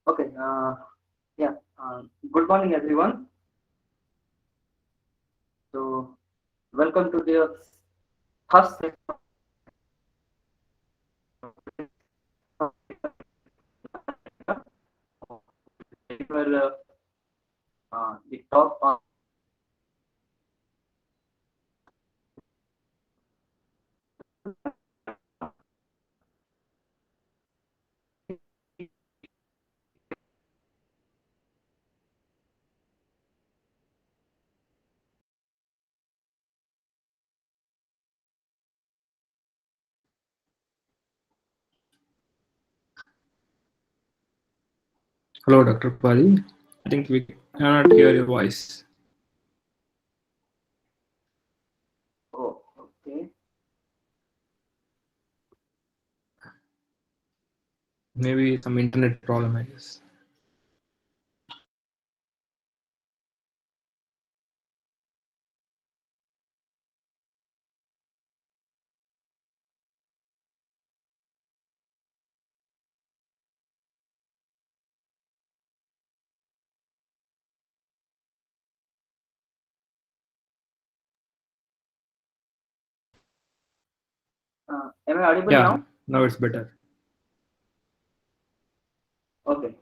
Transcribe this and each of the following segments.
Okay. Yeah. Good morning, everyone. So, welcome to the first session where we talk on. Hello, Dr. Pali. I think we cannot hear your voice. Oh, okay. Maybe some internet problem, I guess. Am I audible Yeah, now? now it's better. Okay.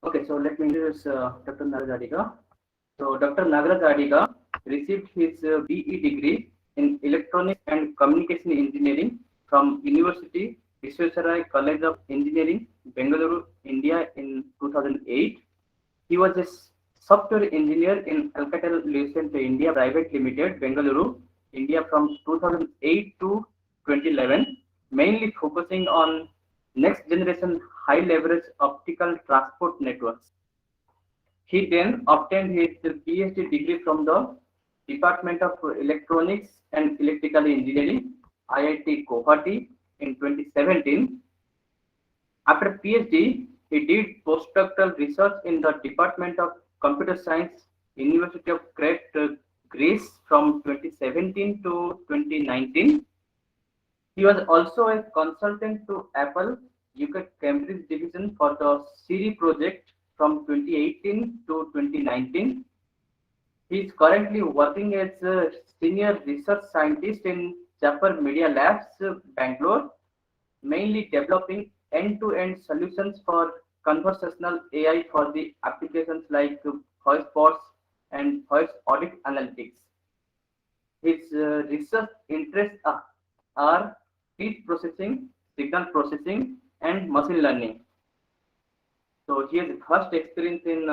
Okay. So let me introduce Dr. Nagaraj Adiga. So Dr. Nagaraj Adiga received his BE degree in Electronics and Communication Engineering from University Visvesvaraya College of Engineering, Bengaluru, India in 2008. He was a software engineer in Alcatel-Lucent India Private Limited, Bengaluru, India from 2008 to 2011, mainly focusing on next generation high leverage optical transport networks. He then obtained his PhD degree from the Department of Electronics and Electrical Engineering, IIT Guwahati in 2017. After PhD, he did postdoctoral research in the Department of Computer Science, University of Crete, Greece from 2017 to 2019. He was also a consultant to Apple UK Cambridge division for the Siri project from 2018 to 2019. He is currently working as a senior research scientist in Japper Media Labs, Bangalore, mainly developing end-to-end solutions for conversational AI for the applications like voice bots and voice audit analytics. His research interests are speech processing, signal processing, and machine learning. So he has first experience in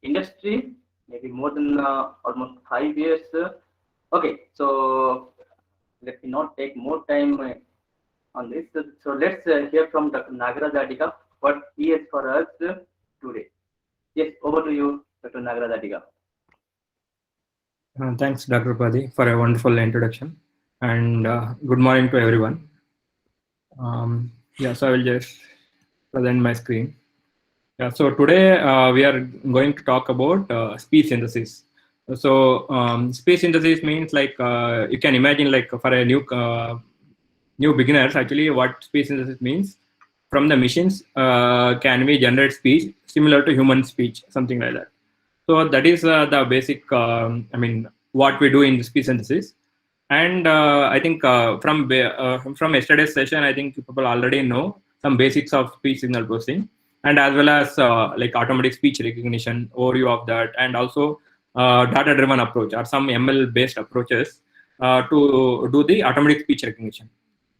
industry, maybe more than almost 5 years. Okay, so let me not take more time on this. So let's hear from Dr. Nagaraj Adiga what he has for us today. Yes, over to you, Dr. Nagaraj Adiga. Thanks, Dr. Pali, for a wonderful introduction. And good morning to everyone. So I will just present my screen. Yeah, so today we are going to talk about speech synthesis. So speech synthesis means like you can imagine like for a new beginners actually what speech synthesis means. From the machines can we generate speech similar to human speech, something like that. So that is the basic what we do in speech synthesis. And I think from yesterday's session I think people already know some basics of speech signal processing, and as well as like automatic speech recognition overview of that, and also data driven approach or some ML based approaches to do the automatic speech recognition.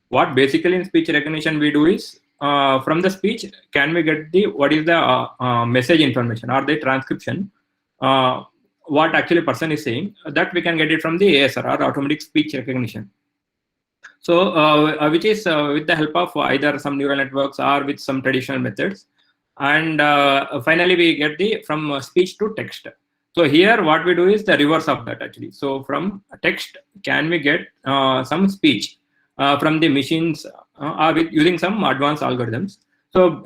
What basically in speech recognition we do is from the speech can we get the what is the message information or the transcription, uh, what actually person is saying, that we can get it from the ASR or automatic speech recognition. So which is with the help of either some neural networks or with some traditional methods. And finally we get the from speech to text. So here what we do is the reverse of that actually. So from text can we get some speech from the machines or with using some advanced algorithms. So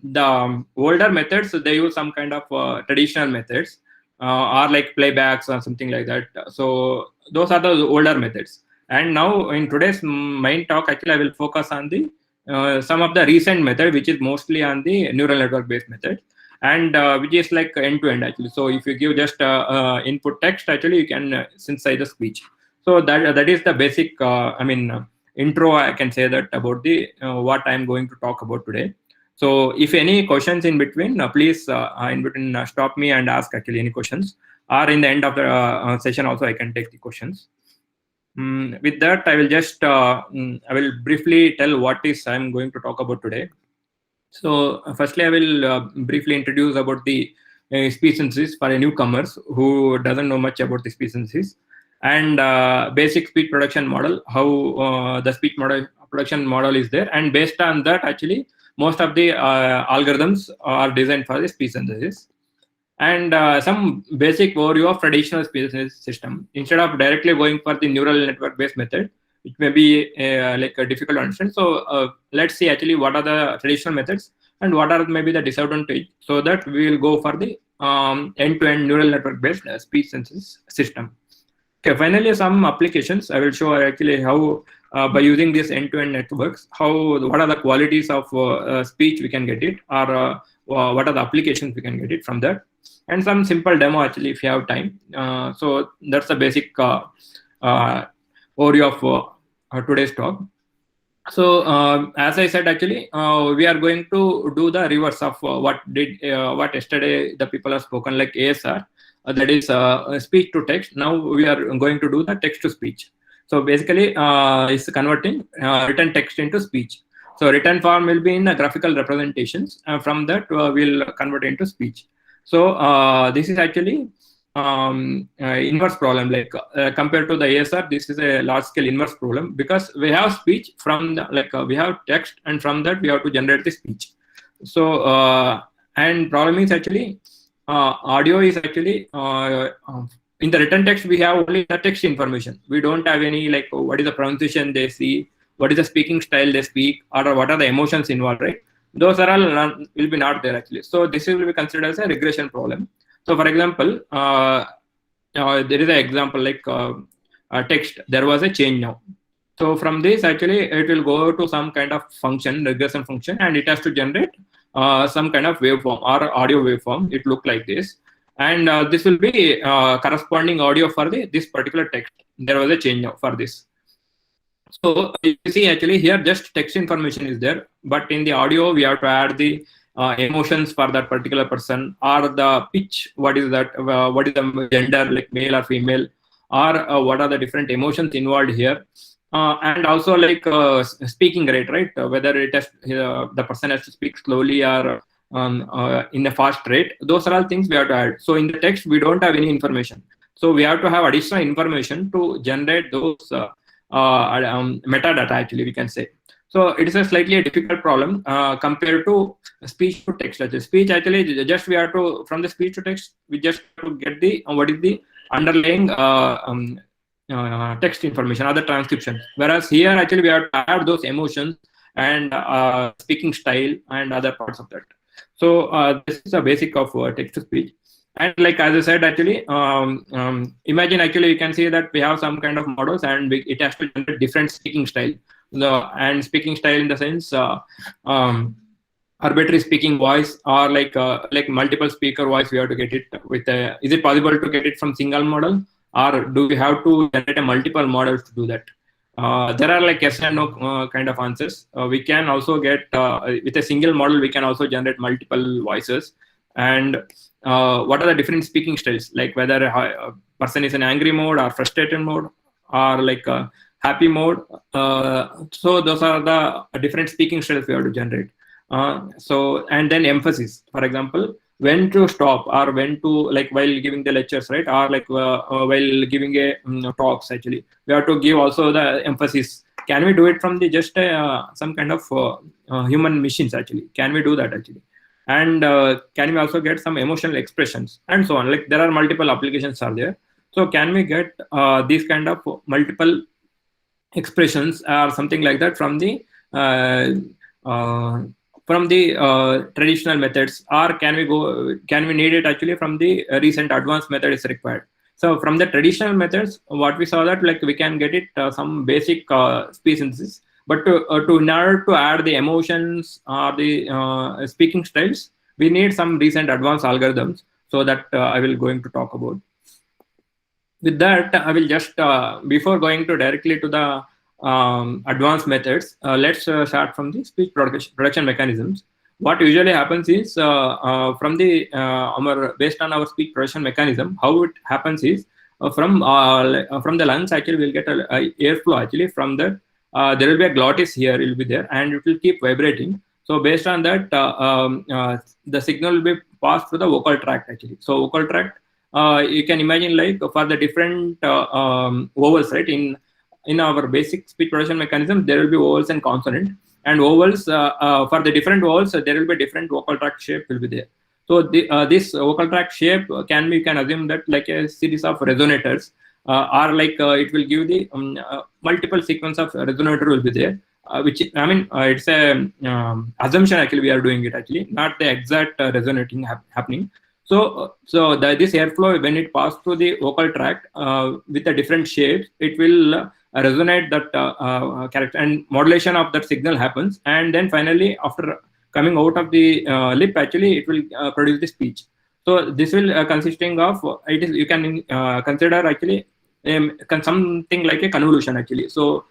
the older methods they use some kind of traditional methods or like playbacks or something like that. So those are the older methods. And now in today's main talk, actually, I will focus on the some of the recent method, which is mostly on the neural network based method, and which is like end to end actually. So if you give just input text, actually you can synthesize the speech. So that is the basic intro, I can say that about the what I'm going to talk about today. So if any questions in between, please in between stop me and ask actually any questions, or in the end of the session also I can take the questions. With that, I will just I will briefly tell what is I'm going to talk about today. So firstly, I will briefly introduce about the speech synthesis for a newcomers who doesn't know much about the speech synthesis, and basic speech production model, how the speech model production model is there, and based on that, actually most of the algorithms are designed for the speech synthesis. And some basic overview of traditional speech synthesis system. Instead of directly going for the neural network based method, it may be like a difficult to understand. So let's see actually what are the traditional methods and what are maybe the disadvantage, so that we will go for the end-to-end neural network based speech synthesis system. Okay, finally some applications I will show actually how by using these end-to-end networks, what are the qualities of speech we can get it, or what are the applications we can get it from that, and some simple demo actually if you have time. So that's the basic overview of today's talk. So as I said, actually we are going to do the reverse of what yesterday the people have spoken, like ASR, that is speech to text. Now we are going to do the text to speech. So basically it's converting written text into speech. So written form will be in graphical representations, from that we'll convert into speech. So this is actually inverse problem, like compared to the ASR, this is a large scale inverse problem, because we have speech from the, we have text, and from that we have to generate the speech. So and problem is actually audio is actually in the written text we have only the text information. We don't have any like what is the pronunciation they see, what is the speaking style they speak, or what are the emotions involved, right? Those are all will be not there actually. So this will be considered as a regression problem. So for example, there is an example like text, there was a change now. So from this actually it will go to some kind of function, regression function, and it has to generate some kind of waveform or audio waveform. It look like this, and this will be corresponding audio for this particular text. There was a change now for this. So you see actually here just text information is there, but in the audio we have to add the emotions for that particular person, or the pitch, what is that, what is the gender, like male or female, or what are the different emotions involved here, and also like speaking rate, right? Whether it has the person has to speak slowly or in a fast rate. Those are all things we have to add. So in the text we don't have any information, so we have to have additional information to generate those metadata actually, we can say. So it is a slightly difficult problem compared to speech to text. Speech actually just we have to, from the speech to text, we just have to get the what is the underlying text information or the transcription. Whereas here actually we have to add those emotions and speaking style and other parts of that. So this is a basic of text to speech. And like as I said, actually, imagine actually you can see that we have some kind of models, and it has to generate different speaking style. And speaking style in the sense arbitrary speaking voice, or like multiple speaker voice. We have to get it with a. Is it possible to get it from single model, or do we have to generate a multiple models to do that? There are like yes and no kind of answers. We can also get with a single model. We can also generate multiple voices. And what are the different speaking styles, like whether a person is in angry mode or frustrated mode or like a happy mode. So those are the different speaking styles we have to generate. So and then emphasis, for example, when to stop or when to, like while giving the lectures, right, or like while giving a talks, actually we have to give also the emphasis. Can we do it from the just some kind of human machines actually? Can we do that actually? And can we also get some emotional expressions and so on? Like there are multiple applications are there. So can we get these kind of multiple expressions or something like that from the traditional methods, or can we need it actually from the recent advanced method is required? So from the traditional methods, what we saw that like we can get it some basic speech synthesis, But in order to add the emotions or the speaking styles, we need some recent advanced algorithms. So that I will going to talk about. With that, I will just, before going to directly to the advanced methods, let's start from the speech production mechanisms. What usually happens is from the based on our speech production mechanism, how it happens is from the lungs actually we'll get a airflow actually from that. There will be a glottis here, it will be there, and it will keep vibrating. So based on that, the signal will be passed through the vocal tract actually. So vocal tract, you can imagine like for the different vowels, right? In our basic speech production mechanism, there will be vowels and consonant. And vowels, for the different vowels, there will be different vocal tract shape will be there. So this vocal tract shape you can assume that like a series of resonators, or like it will give the multiple sequence of resonator will be there. Which I mean, it's a assumption actually we are doing it actually, not the exact resonating happening. So this airflow, when it passes through the vocal tract with the different shapes, it will resonate that character, and modulation of that signal happens. And then finally, after coming out of the lip, actually, it will produce the speech. So this will consisting of, you can consider actually something like a convolution actually. So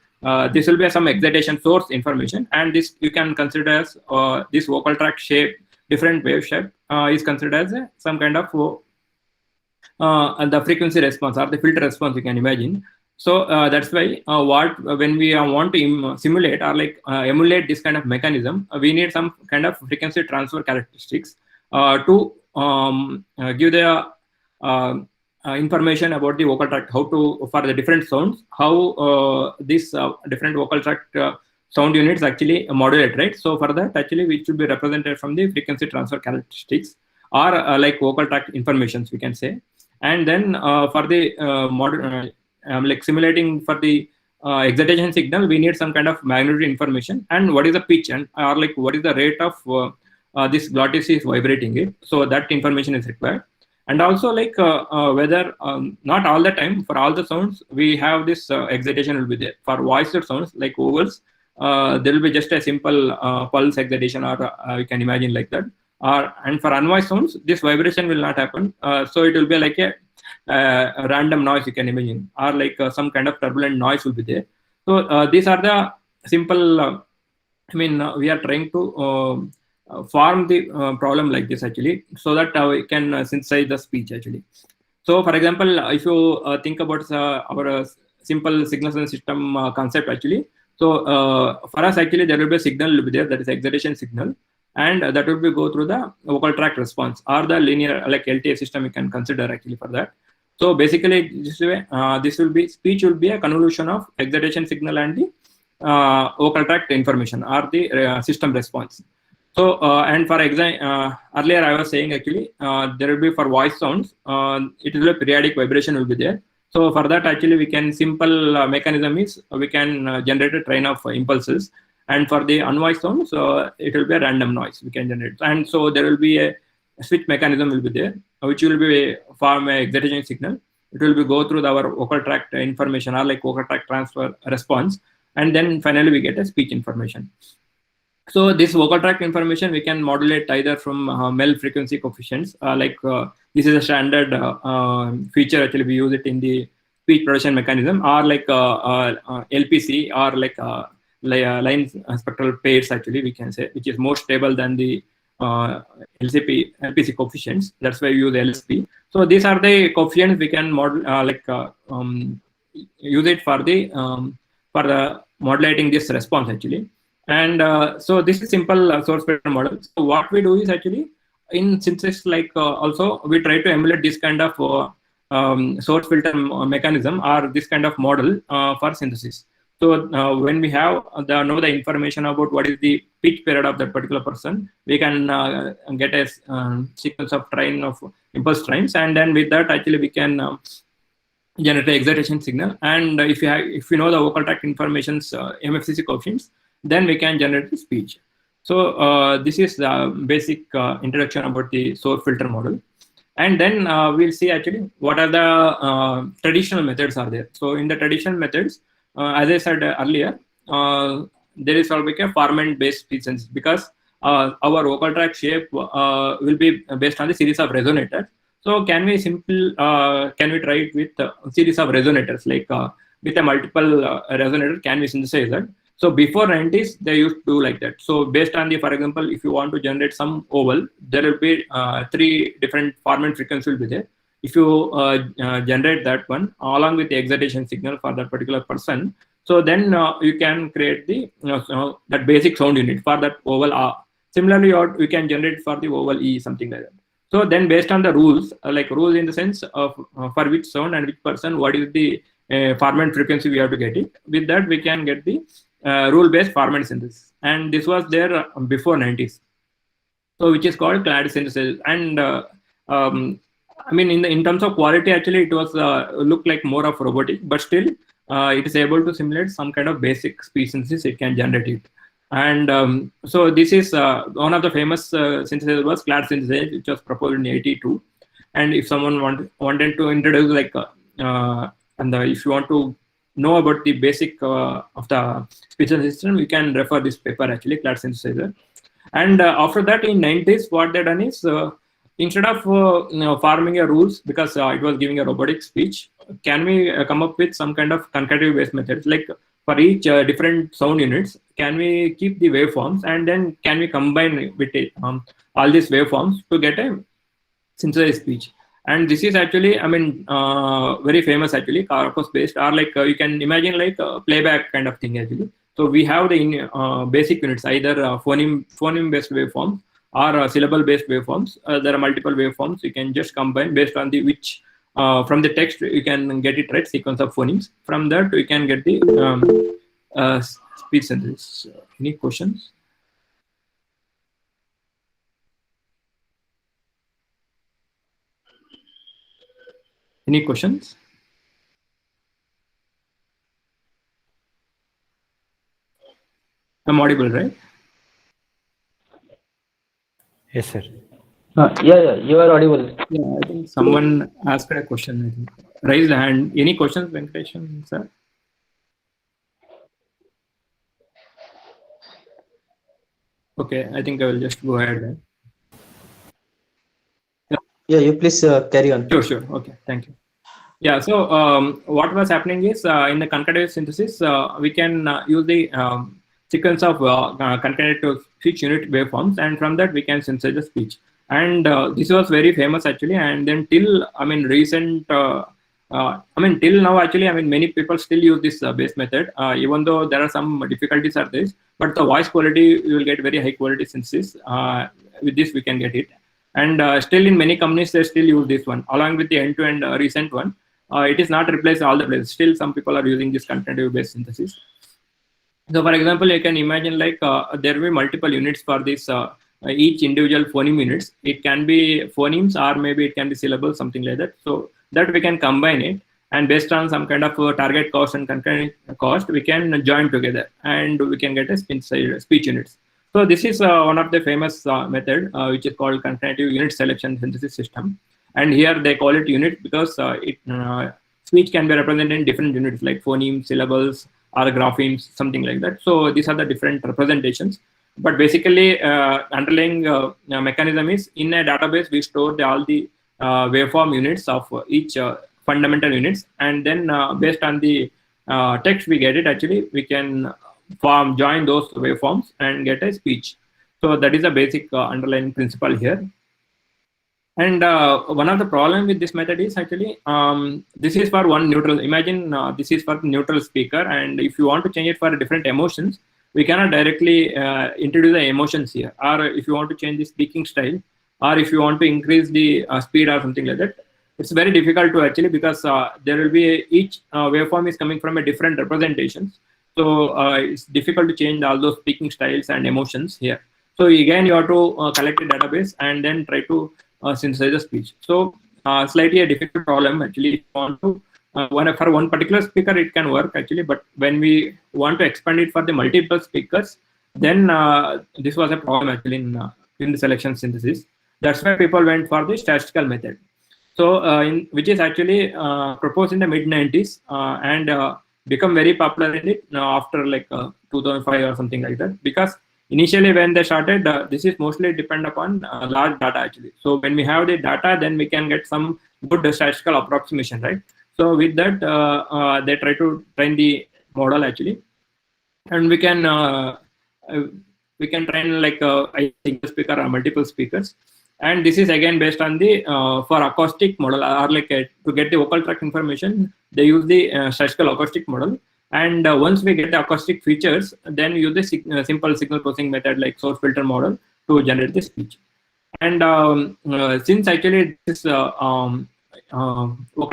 this will be some excitation source information, and this you can consider as this vocal tract shape, different wave shape is considered as some kind of the frequency response or the filter response, you can imagine. So that's why when we want to simulate or like emulate this kind of mechanism, we need some kind of frequency transfer characteristics to give the information about the vocal tract, how to, for the different sounds, how this different vocal tract sound units actually modulate, right? So for that, actually, we should be represented from the frequency transfer characteristics or like vocal tract informations, we can say. And then for the like simulating for the excitation signal, we need some kind of magnitude information, and what is the pitch, and or like what is the rate of this glottis is vibrating it. So that information is required. And also like whether not all the time for all the sounds we have this excitation will be there. For voiced sounds like vowels, there will be just a simple pulse excitation, or you can imagine like that. And for unvoiced sounds, this vibration will not happen. So it will be like a random noise, you can imagine, or like some kind of turbulent noise will be there. So these are the simple, I mean, we are trying to form the problem like this actually, so that we can synthesize the speech actually. So for example, if you think about our simple signals and system concept actually, so for us actually there will be a signal will be there, that is excitation signal, and that will be go through the vocal tract response or the linear like LTA system you can consider actually for that. So basically this way, this will be, speech will be a convolution of excitation signal and the vocal tract information or the system response. So and for example, earlier I was saying actually there will be for voice sounds, it will be a periodic vibration will be there. So for that actually we can simple mechanism is we can generate a train of impulses, and for the unvoiced sounds it will be a random noise we can generate. And so there will be a switch mechanism will be there, which will be form a excitation signal. It will be go through our vocal tract information or like vocal tract transfer response, and then finally we get a speech information. So this vocal tract information we can modulate either from MEL frequency coefficients, like this is a standard feature actually we use it in the speech production mechanism, or like LPC or like line spectral pairs actually we can say, which is more stable than the LPC coefficients. That's why we use LSP. So these are the coefficients we can model use it for the modulating this response actually. And so this is simple source filter model. So what we do is actually in synthesis, like also we try to emulate this kind of source filter mechanism or this kind of model for synthesis. So when we have know the information about what is the pitch period of that particular person, we can get a sequence of train of impulse trains, and then with that actually we can generate an excitation signal. And if you know the vocal tract information's MFCC coefficients, then we can generate the speech. So this is the basic introduction about the source filter model. And then we'll see actually what are the traditional methods are there. So in the traditional methods, as I said earlier, there is always a formant based speech synthesis, because our vocal tract shape will be based on the series of resonators. So can we try it with a series of resonators, like with a multiple resonator, can we synthesize that? So before 90s, they used to do like that. So based on the, for example, if you want to generate some oval, there will be 3 different formant frequencies will be there. If you generate that one along with the excitation signal for that particular person, so then you can create the that basic sound unit for that oval R. Similarly, you can generate for the oval E, something like that. So then based on the rules, like rules in the sense of for which sound and which person, what is the formant frequency we have to get it. With that, we can get the rule-based formant synthesis. And this was there before 90s. So which is called clade synthesis. And I mean, in terms of quality, actually, it was looked like more of robotic, but still, it is able to simulate some kind of basic speech synthesis. It can generate it. And so this is one of the famous synthesis was clade synthesis, which was proposed in '82. And if someone wanted to introduce like if you want to know about the basic of the speech system, you can refer this paper, actually, clade synthesizer. And after that, in 90s, what they done is instead of forming a rules, because it was giving a robotic speech, can we come up with some kind of concatenative based methods, like for each different sound units, can we keep the waveforms, and then can we combine with it, all these waveforms to get a synthesized speech. And this is actually, I mean, very famous, actually, corpus based, or like you can imagine like a playback kind of thing, actually. So we have the basic units, either phoneme based waveforms or syllable based waveforms. There are multiple waveforms you can just combine based on the which from the text you can get it right, sequence of phonemes. From that you can get the speech synthesis. Any questions? Any questions? I'm audible, right? Yes, sir. Yeah, you are audible. Yeah, I think someone asked a question. I think. Raise the hand. Any questions, Venkateshan, sir? Okay, I think I will just go ahead then. Yeah, you please carry on. Sure. Okay, thank you. Yeah, so what was happening is in the concatenative synthesis, we can use the sequence of concatenative speech unit waveforms, and from that we can synthesize the speech. And this was very famous, actually. And then till, I mean, recent, till now, actually, I mean, many people still use this base method, even though there are some difficulties are there. But the voice quality, you will get very high quality synthesis. With this, we can get it. And still in many companies, they still use this one along with the end-to-end recent one. It is not replaced all the places. Still, some people are using this concatenative based synthesis. So, for example, you can imagine like there will be multiple units for this each individual phoneme units. It can be phonemes, or maybe it can be syllables, something like that. So that we can combine it, and based on some kind of target cost and concurrent cost, we can join together, and we can get a speech units. So this is one of the famous method, which is called concatenative unit selection synthesis system. And here they call it unit because speech can be represented in different units like phonemes, syllables, or graphemes, something like that. So these are the different representations. But basically, underlying mechanism is in a database we store all the waveform units of each fundamental units, and then based on the text we get it, actually we can join those waveforms and get a speech. So that is a basic underlying principle here. And one of the problem with this method is actually this is for one neutral. Imagine this is for neutral speaker, and if you want to change it for different emotions, we cannot directly introduce the emotions here. Or if you want to change the speaking style, or if you want to increase the speed or something like that, it's very difficult to actually, because there will be each waveform is coming from a different representations. So it's difficult to change all those speaking styles and emotions here. So again, you have to collect a database and then try to synthesize the speech. So slightly a difficult problem, actually. If you want to for one particular speaker, it can work actually, but when we want to expand it for the multiple speakers, then this was a problem actually in the selection synthesis. That's why people went for the statistical method. So which is actually proposed in the mid 90s, and become very popular in it now after like 2005 or something like that, because initially when they started, this is mostly depend upon large data actually. So when we have the data, then we can get some good statistical approximation, right? So with that, they try to train the model actually, and we can train like a single speaker or multiple speakers. And this is again based on the for acoustic model, or like to get the vocal tract information, they use the statistical acoustic model. And once we get the acoustic features, then we use the simple signal processing method like source filter model to generate the speech. And since actually this vocal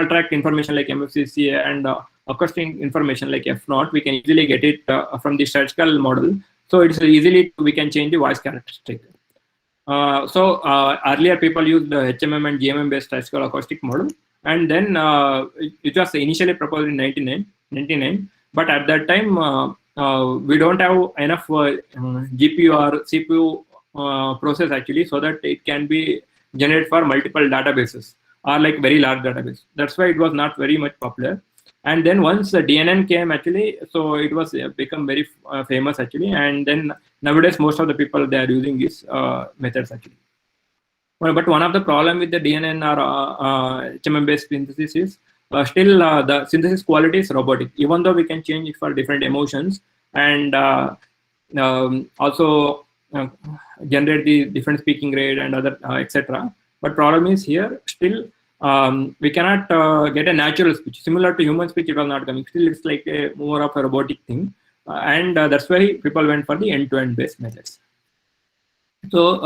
tract information like MFCC and acoustic information like F0, we can easily get it from the statistical model. So it's easily we can change the voice characteristic. Earlier people used the HMM and GMM based statistical acoustic model, and then it was initially proposed in 1999. But at that time, we don't have enough GPU or CPU process actually, so that it can be generated for multiple databases or like very large database. That's why it was not very much popular. And then once the DNN came actually, so it was become very famous actually. And then nowadays most of the people, they are using these methods actually. Well, but one of the problem with the DNN or HMM based synthesis is still the synthesis quality is robotic, even though we can change it for different emotions and also generate the different speaking rate and other etc. But problem is here still we cannot get a natural speech similar to human speech. It was not coming. Still, it's like more of a robotic thing, and that's why people went for the end-to-end based methods. So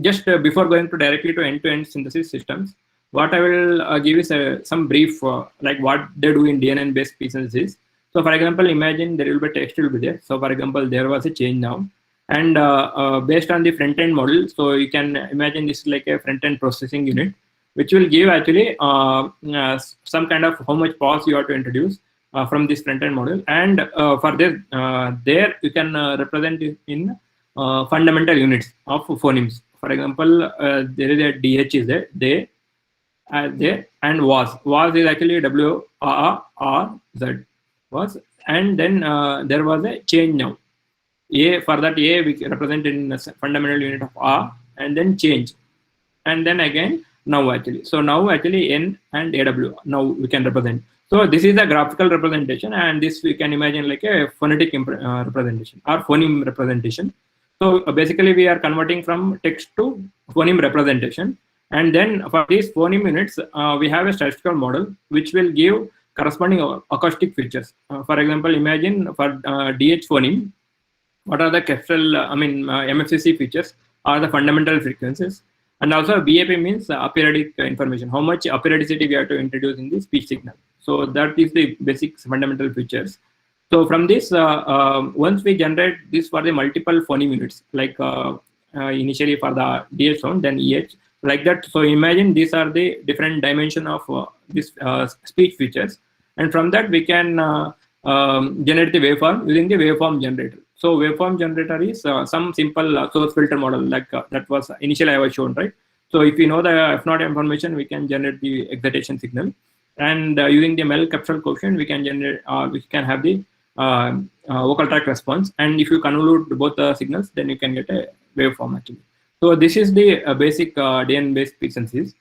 just before going to directly to end-to-end synthesis systems, what I will give is some brief like what they do in DNN based speech synthesis. So for example, imagine there will be text will be there. So for example, there was a change now, and based on the front-end model, so you can imagine this like a front-end processing unit, which will give actually some kind of how much pause you have to introduce from this front-end model. And for this, there you can represent it in fundamental units of phonemes. For example, there is a DH is there, they, there, and was. Was is actually W-R-R-Z, was. And then there was a change now. A, for that A, we represent in a fundamental unit of R, and then change. And then again, now actually. So now actually N and AW, now we can represent. So this is a graphical representation, and this we can imagine like a phonetic representation or phoneme representation. So basically we are converting from text to phoneme representation. And then for these phoneme units, we have a statistical model which will give corresponding acoustic features. For example, imagine for DH phoneme, what are the MFCC features are the fundamental frequencies. And also BAP means aperiodic information, how much aperiodicity we have to introduce in the speech signal. So that is the basic fundamental features. So from this, once we generate this for the multiple phoneme units, like initially for the DH sound, then EH, like that. So imagine these are the different dimension of this speech features. And from that, we can generate the waveform using the waveform generator. So waveform generator is some simple source filter model like that was initially I was shown, right? So if we know the F0 information, we can generate the excitation signal. And using the MEL capsule coefficient, we can generate, we can have the vocal tract response. And if you convolute both the signals, then you can get a waveform actually. So this is the basic DNN based speech synthesis.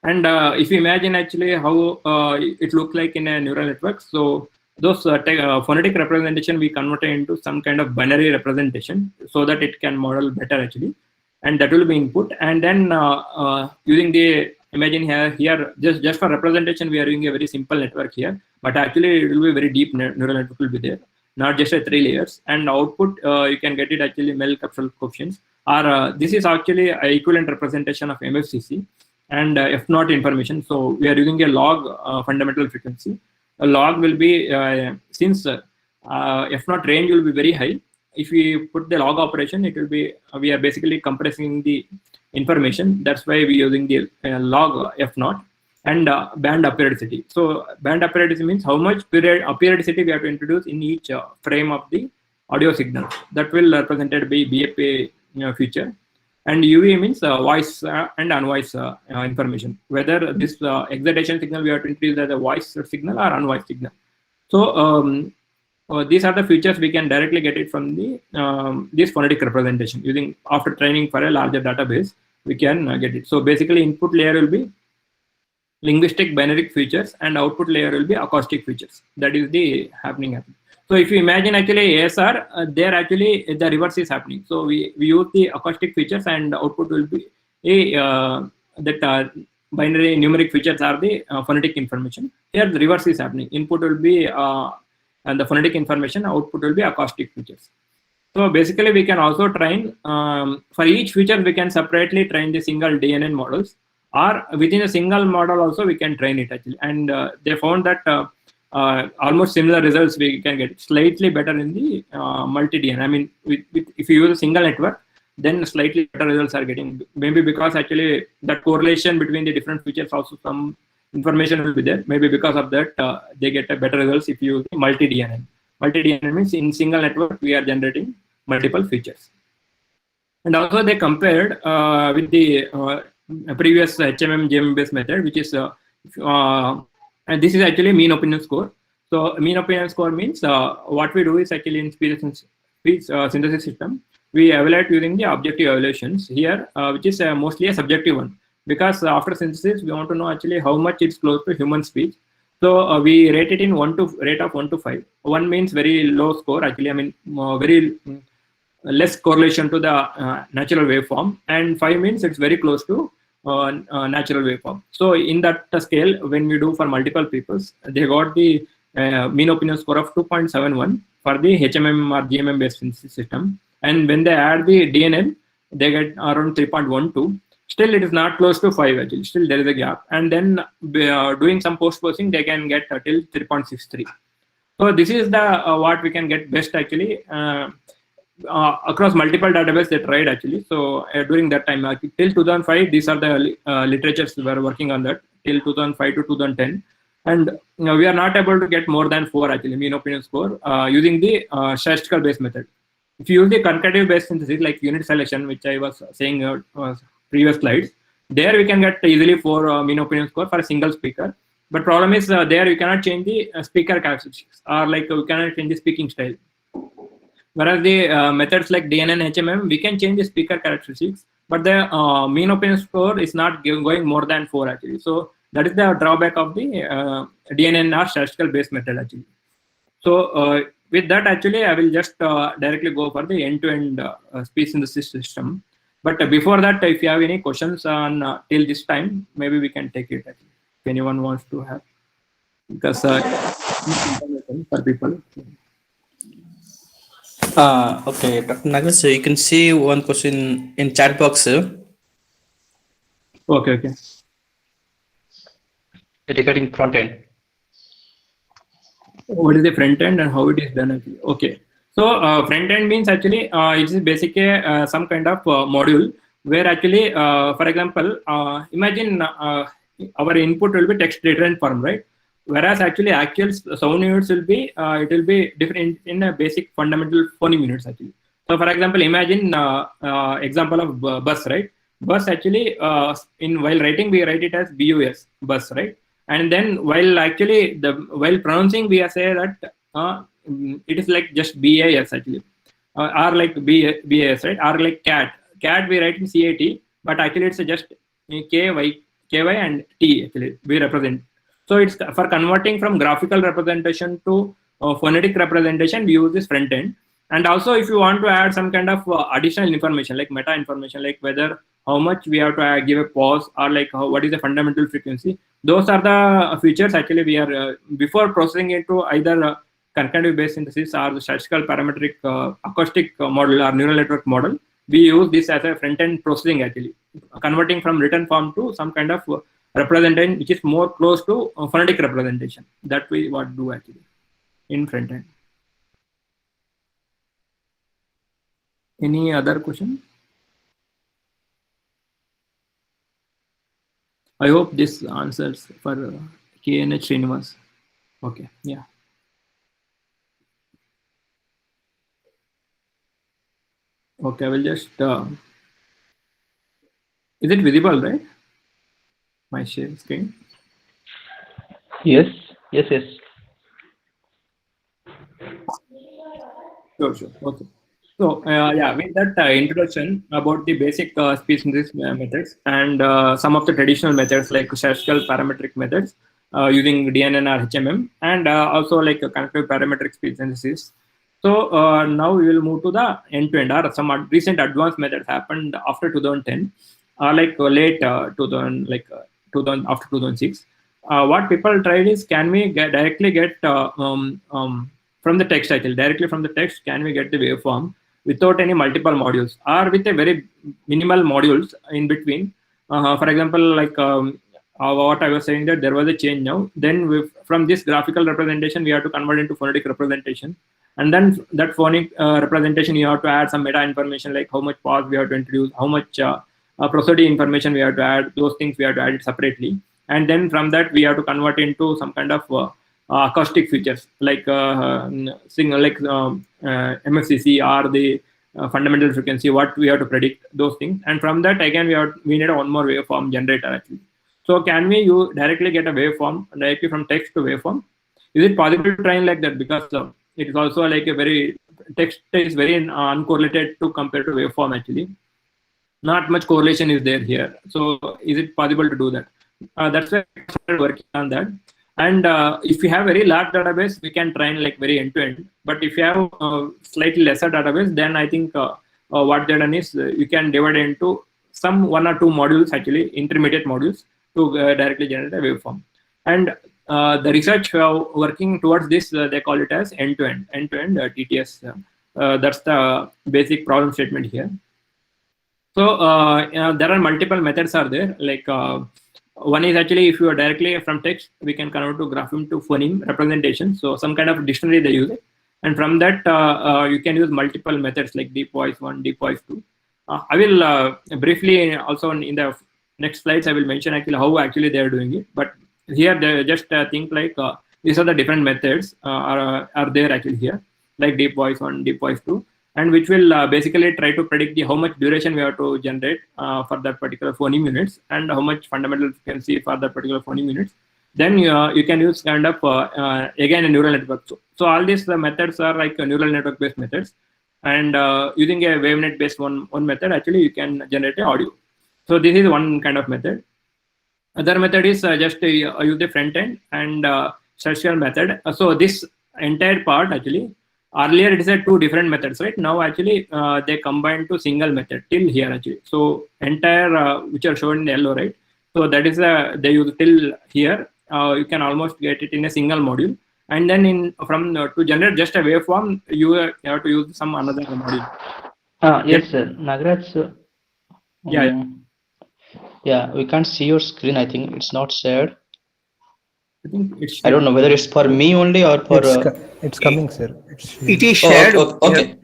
And if you imagine actually how it looks like in a neural network, so those phonetic representation we converted into some kind of binary representation so that it can model better actually, and that will be input. And then using the imagine here just for representation we are doing a very simple network here, but actually it will be very deep neural network will be there, not just a 3 layers. And output you can get it actually MEL capsule coefficients, or this is actually a equivalent representation of MFCC and F0 information. So we are using a log fundamental frequency. A log will be since F0 range will be very high. If we put the log operation, it will be we are basically compressing the information. That's why we are using the log F0 and band aperiodicity. So band aperiodicity means how much aperiodicity we have to introduce in each frame of the audio signal. That will represented by BAP feature. And UV means voice and unvoiced information, whether this excitation signal we have to introduce as a voice signal or unvoiced signal. So these are the features we can directly get it from the this phonetic representation using after training for a larger database. We can get it. So basically, input layer will be linguistic binary features and output layer will be acoustic features. That is the happening. So if you imagine actually ASR, there actually the reverse is happening. So we use the acoustic features and output will be that binary numeric features are the phonetic information. Here the reverse is happening. Input will be and the phonetic information, output will be acoustic features. So basically we can also train for each feature we can separately train the single DNN models, or within a single model also we can train it actually. And they found that almost similar results we can get, slightly better in the multi-DNN. I mean, if you use a single network, then slightly better results are getting, maybe because actually that correlation between the different features, also some information will be there. Maybe because of that, they get a better results if you use the multi-DNN. Multi-DNN means in single network, we are generating multiple features. And also they compared with the previous HMM GMM based method, which is, and this is actually mean opinion score. So mean opinion score means what we do is actually in speech synthesis system, we evaluate using the objective evaluations here, which is mostly a subjective one. Because after synthesis, we want to know actually how much it's close to human speech. So we rate it in rate of 1 to 5. 1 means very low score actually. I mean very less correlation to the natural waveform, and 5 means it's very close to natural waveform. So in that scale, when we do for multiple peoples, they got the mean opinion score of 2.71 for the HMM or GMM based system. And when they add the DNN, they get around 3.12. Still, it is not close to 5 actually. Still, there is a gap. And then doing some post-processing, they can get till 3.63. So this is the what we can get best actually across multiple databases they tried actually. So during that time, till 2005, these are the literatures we were working on that till 2005 to 2010. And we are not able to get more than 4 actually mean opinion score using the statistical based method. If you use the concurrent based synthesis like unit selection, which I was saying previous slides, there we can get easily 4 mean opinion score for a single speaker. But problem is there you cannot change the speaker characteristics, or like you cannot change the speaking style. Whereas the methods like DNN, HMM, we can change the speaker characteristics, but the mean opinion score is not going more than 4 actually. So that is the drawback of the DNN or statistical based method actually. So with that actually, I will just directly go for the end-to-end speech synthesis system. But before that, if you have any questions on till this time, maybe we can take it actually, if anyone wants to have, because information for people. Okay, Dr. Nagaraj, so you can see one question in chat box. Okay. Regarding front end. What is the front end and how it is done actually? Okay. So front end means actually it is basically some kind of module where actually, for example, imagine our input will be text written form, right? Whereas actually actual sound units will be it will be different in a basic fundamental phoneme units actually. So for example, imagine example of bus, right? Bus actually while writing we write it as BUS, bus, right? And then while pronouncing we say that it is like just BAS actually, or like BAS, right? Or like cat we write in CAT, but actually it's just KY and T actually we represent. So it's for converting from graphical representation to phonetic representation, we use this front end. And also if you want to add some kind of additional information like meta information, like whether how much we have to give a pause, or like what is the fundamental frequency, those are the features actually we are before processing into either concurrent based synthesis or the statistical parametric acoustic model or neural network model. We use this as a front end processing actually, converting from written form to some kind of representation which is more close to phonetic representation. That we what do actually in front end. Any other question? I hope this answers for KNH Srinivas. Okay, yeah. Okay, I will just. Is it visible, right? My share screen. Yes. Sure, sure. Okay. So, yeah, with that introduction about the basic speech synthesis methods and some of the traditional methods like statistical parametric methods using DNN or HMM, and also like connective parametric speech synthesis. So now we will move to the end-to-end, or some recent advanced methods happened after 2010, like late 2000, like 2000 after 2006. What people tried is, can we directly get from the text actually, directly from the text, can we get the waveform without any multiple modules or with a very minimal modules in between? For example, like what I was saying, that there was a change now. Then from this graphical representation, we have to convert into phonetic representation. And then that phonic representation, you have to add some meta information like how much pause we have to introduce, how much prosody information we have to add. Those things we have to add it separately. And then from that, we have to convert into some kind of acoustic features like MFCC or the fundamental frequency, what we have to predict, those things. And from that, again, we need one more waveform generator actually. So can we directly get a waveform directly from text to waveform? Is it possible to train like that? Because it is also like a very, text is very uncorrelated to compare to waveform actually. Not much correlation is there here. So is it possible to do that? That's why I started working on that. And if you have very large database, we can train like very end-to-end. But if you have slightly lesser database, then I think what they've done is you can divide into some 1 or 2 modules, actually intermediate modules, to directly generate a waveform. And the research working towards this, they call it as end-to-end TTS. That's the basic problem statement here. So there are multiple methods are there. Like one is actually, if you are directly from text, we can convert to grapheme to phoneme representation. So some kind of dictionary they use it. And from that, you can use multiple methods like deep voice 1, deep voice 2. I will briefly also in the next slides, I will mention actually how actually they are doing it. But here they just think like these are the different methods are there actually here, like deep voice 1, deep voice 2. And which will basically try to predict how much duration we have to generate for that particular phoneme units and how much fundamental frequency for that particular phoneme units. Then you can use kind of again a neural network. So all these methods are like neural network based methods, and using a wavenet based one method, actually you can generate an audio. So this is one kind of method. Other method is just use the front end and statistical method. So this entire part actually, earlier it is a 2 different methods, right? Now actually they combine to single method till here actually. So entire which are shown in yellow, right? So that is they use till here. You can almost get it in a single module. And then to generate just a waveform, you have to use some another module. Yes, sir. Nagraj. Yeah, we can't see your screen. I think it's not shared. I think it's. I don't know whether it's for me only or for. It's coming, sir. It is shared. Okay.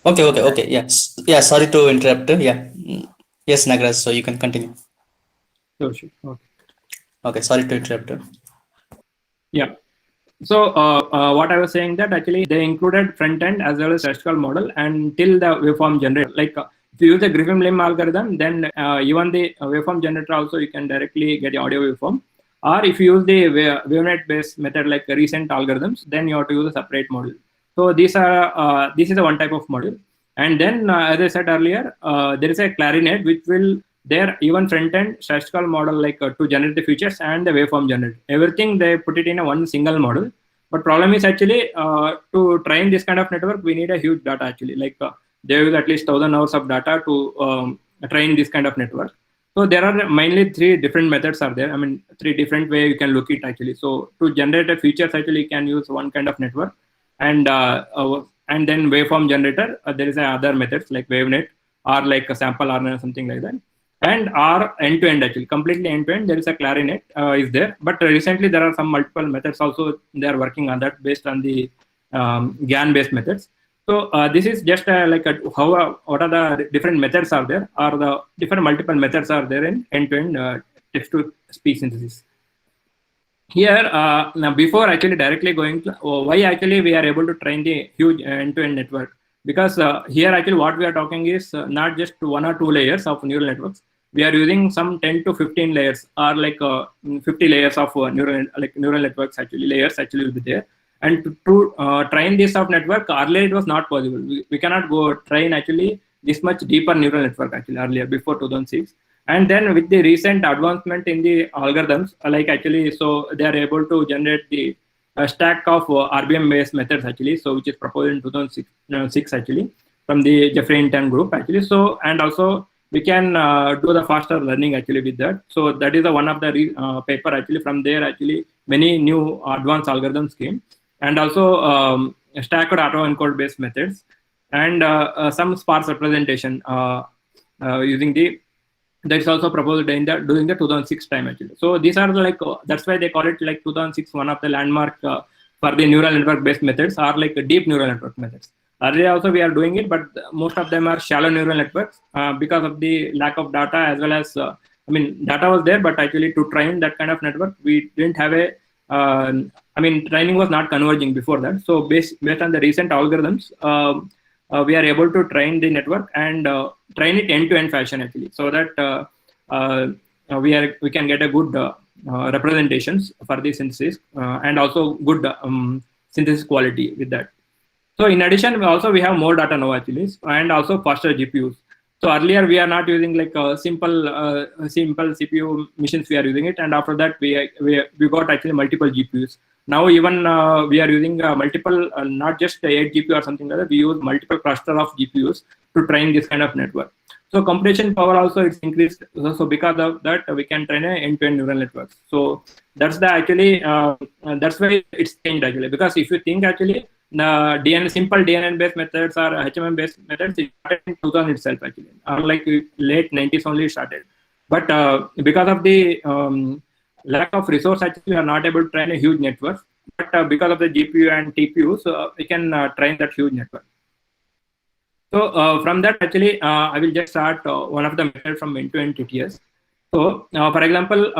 Okay. Yes. Yeah. Sorry to interrupt. Yeah. Yes, Nagraj. So you can continue. Sure. Okay. Sorry to interrupt. Yeah. So what I was saying, that actually they included front end as well as statistical model until the waveform generator. Like if you use the Griffin-Lim algorithm, then even the waveform generator also you can directly get the audio waveform. Or if you use the wavenet-based method like recent algorithms, then you have to use a separate module. So these are this is a one type of module. And then as I said earlier, there is a clarinet which will even front-end statistical model like to generate the features and the waveform generator. Everything they put it in a one single model. But problem is actually to train this kind of network, we need a huge data actually. Like they use at least 1,000 hours of data to train this kind of network. So there are mainly 3 different methods are there. I mean, 3 different ways you can look it actually. So to generate a features, actually you can use one kind of network, and then waveform generator. There is other methods like wavenet or like a sample RNN or something like that. And R end-to-end actually, completely end-to-end. There is a clarinet is there, but recently there are some multiple methods also. They are working on that based on the GAN-based methods. So this is just like what are the different methods are there, or the different multiple methods are there in end-to-end text-to-speech synthesis. Here, now before actually directly going to why actually we are able to train the huge end-to-end network, because here actually what we are talking is not just 1 or 2 layers of neural networks. We are using some 10 to 15 layers, or like 50 layers of neural networks actually, layers actually will be there. And to train this sort of network, earlier it was not possible. We cannot go train actually this much deeper neural network actually earlier, before 2006. And then with the recent advancement in the algorithms, like actually, so they are able to generate the stack of RBM based methods actually, so which is proposed in 2006 actually from the Jeffrey Hinton group actually. So, and also we can do the faster learning actually with that. So that is one of the paper actually. From there actually many new advanced algorithms came, and also stacked autoencode based methods, and some sparse representation using the, that is also proposed in the during the 2006 time actually. So these are like that's why they call it like 2006 one of the landmark for the neural network based methods, are like deep neural network methods. Earlier also we are doing it, but most of them are shallow neural networks because of the lack of data, as well as I mean data was there, but actually to train that kind of network we didn't have a I mean training was not converging before that. So based on the recent algorithms, we are able to train the network and train it end-to-end fashion actually, so that we can get a good representations for the synthesis and also good synthesis quality with that. So in addition, we have more data now actually, and also faster GPUs. So earlier we are not using like simple CPU machines. We are using it, and after that we got actually multiple GPUs. Now even we are using multiple, not just 8 GPU or something like that. We use multiple cluster of GPUs to train this kind of network. So computation power also it's increased. So because of that, we can train an end-to-end neural networks. So that's the actually that's why it's changed actually. Because if you think actually the simple DNN based methods or HMM based methods, it started in 2000 itself actually, or like late 90s only started. But because of the lack of resource, actually we are not able to train a huge network. But because of the GPU and TPU, so we can train that huge network. So from that actually, I will just start one of the methods from end-to-end TTS. So for example,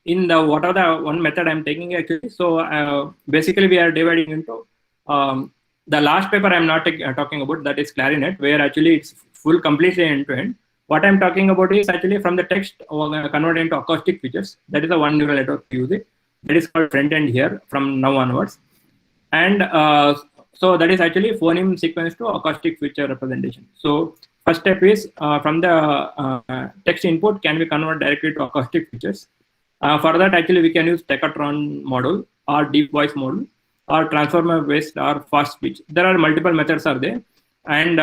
in the what are the one method I'm taking actually. So basically we are dividing into the last paper I'm not talking about, that is Clarinet, where actually it's full completely end-to-end. What I'm talking about is actually from the text converted into acoustic features. That is the one neural network we use it. That is called front end here from now onwards. And so that is actually phoneme sequence to acoustic feature representation. So first step is from the text input, can we convert directly to acoustic features? For that actually we can use Decatron model or deep voice model, or transformer based or fast speech. There are multiple methods are there. And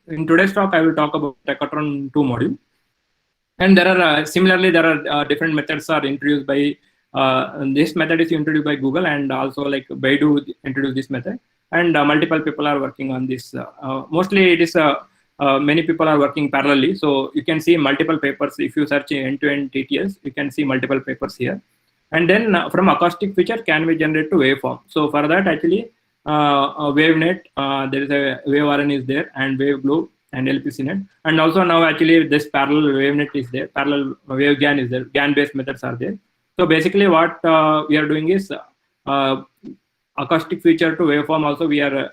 in today's talk, I will talk about Decatron 2 module. And there are similarly, there are different methods are introduced by, this method is introduced by Google, and also like Baidu introduced this method. And multiple people are working on this. Mostly it is many people are working parallelly. So you can see multiple papers. If you search end-to-end TTS, you can see multiple papers here. And then from acoustic feature, can we generate to waveform? So for that actually, WaveNet, there is a WaveRN is there, and WaveGlobe and LPCNet. And also now actually this parallel WaveNet is there, parallel WaveGAN is there, GAN based methods are there. So basically what we are doing is acoustic feature to waveform also we are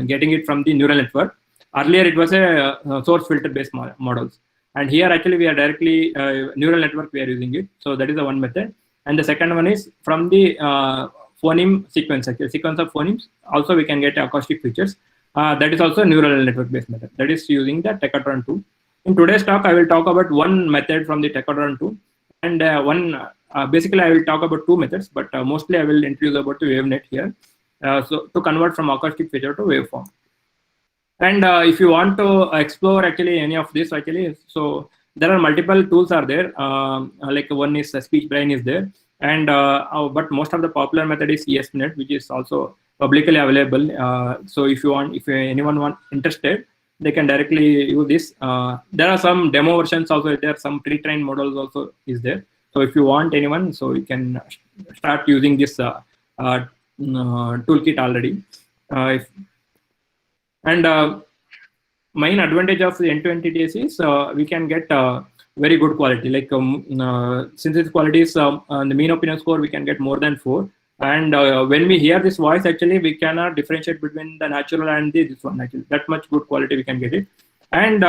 getting it from the neural network. Earlier it was a source filter based models. And here actually we are directly neural network we are using it. So that is the one method. And the second one is from the phoneme sequence, actually sequence of phonemes. Also we can get acoustic features. That is also a neural network based method. That is using the Decatron 2. In today's talk, I will talk about one method from the Decatron 2. And basically I will talk about two methods, but mostly I will introduce about the WaveNet here. So to convert from acoustic feature to waveform. And if you want to explore actually any of this actually, so there are multiple tools are there. Like one is SpeechBrain is there, and but most of the popular method is ESPNet, which is also publicly available. So if anyone interested, they can directly use this. There are some demo versions also. There are some pre-trained models also is there. So if you want anyone, so you can start using this toolkit already. Main advantage of the end-to-end TTS is we can get very good quality. Like synthesis quality is the mean opinion score we can get more than 4. And when we hear this voice, actually we cannot differentiate between the natural and this one. Actually, that much good quality we can get it, and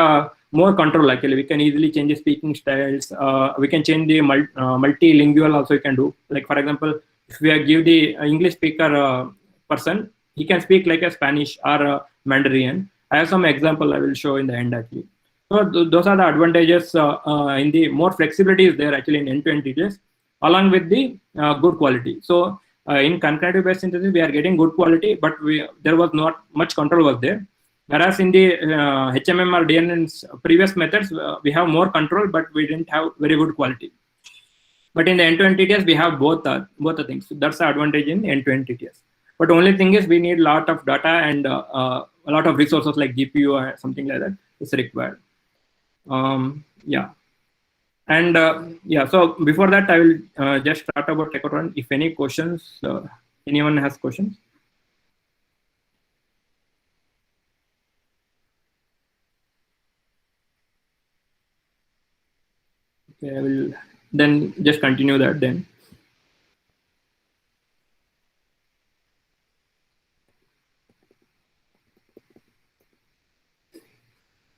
more control. Actually, we can easily change the speaking styles. We can change the multilingual also. You can do, like for example, if we give the English speaker person, he can speak like a Spanish or a Mandarin. I have some example I will show in the end actually. So those are the advantages in the more flexibility is there actually in end-to-end TTS, along with the good quality. So in concurrent based synthesis, we are getting good quality, but there was not much control was there. Whereas in the HMM or DNN's previous methods, we have more control, but we didn't have very good quality. But in the end-to-end TTS, we have both the things. So that's the advantage in end-to-end TTS. But only thing is we need a lot of data and a lot of resources like GPU or something like that is required. Yeah. And yeah, so before that, I will just start about Tecotron. If any questions, anyone has questions? Okay, I will then just continue that then.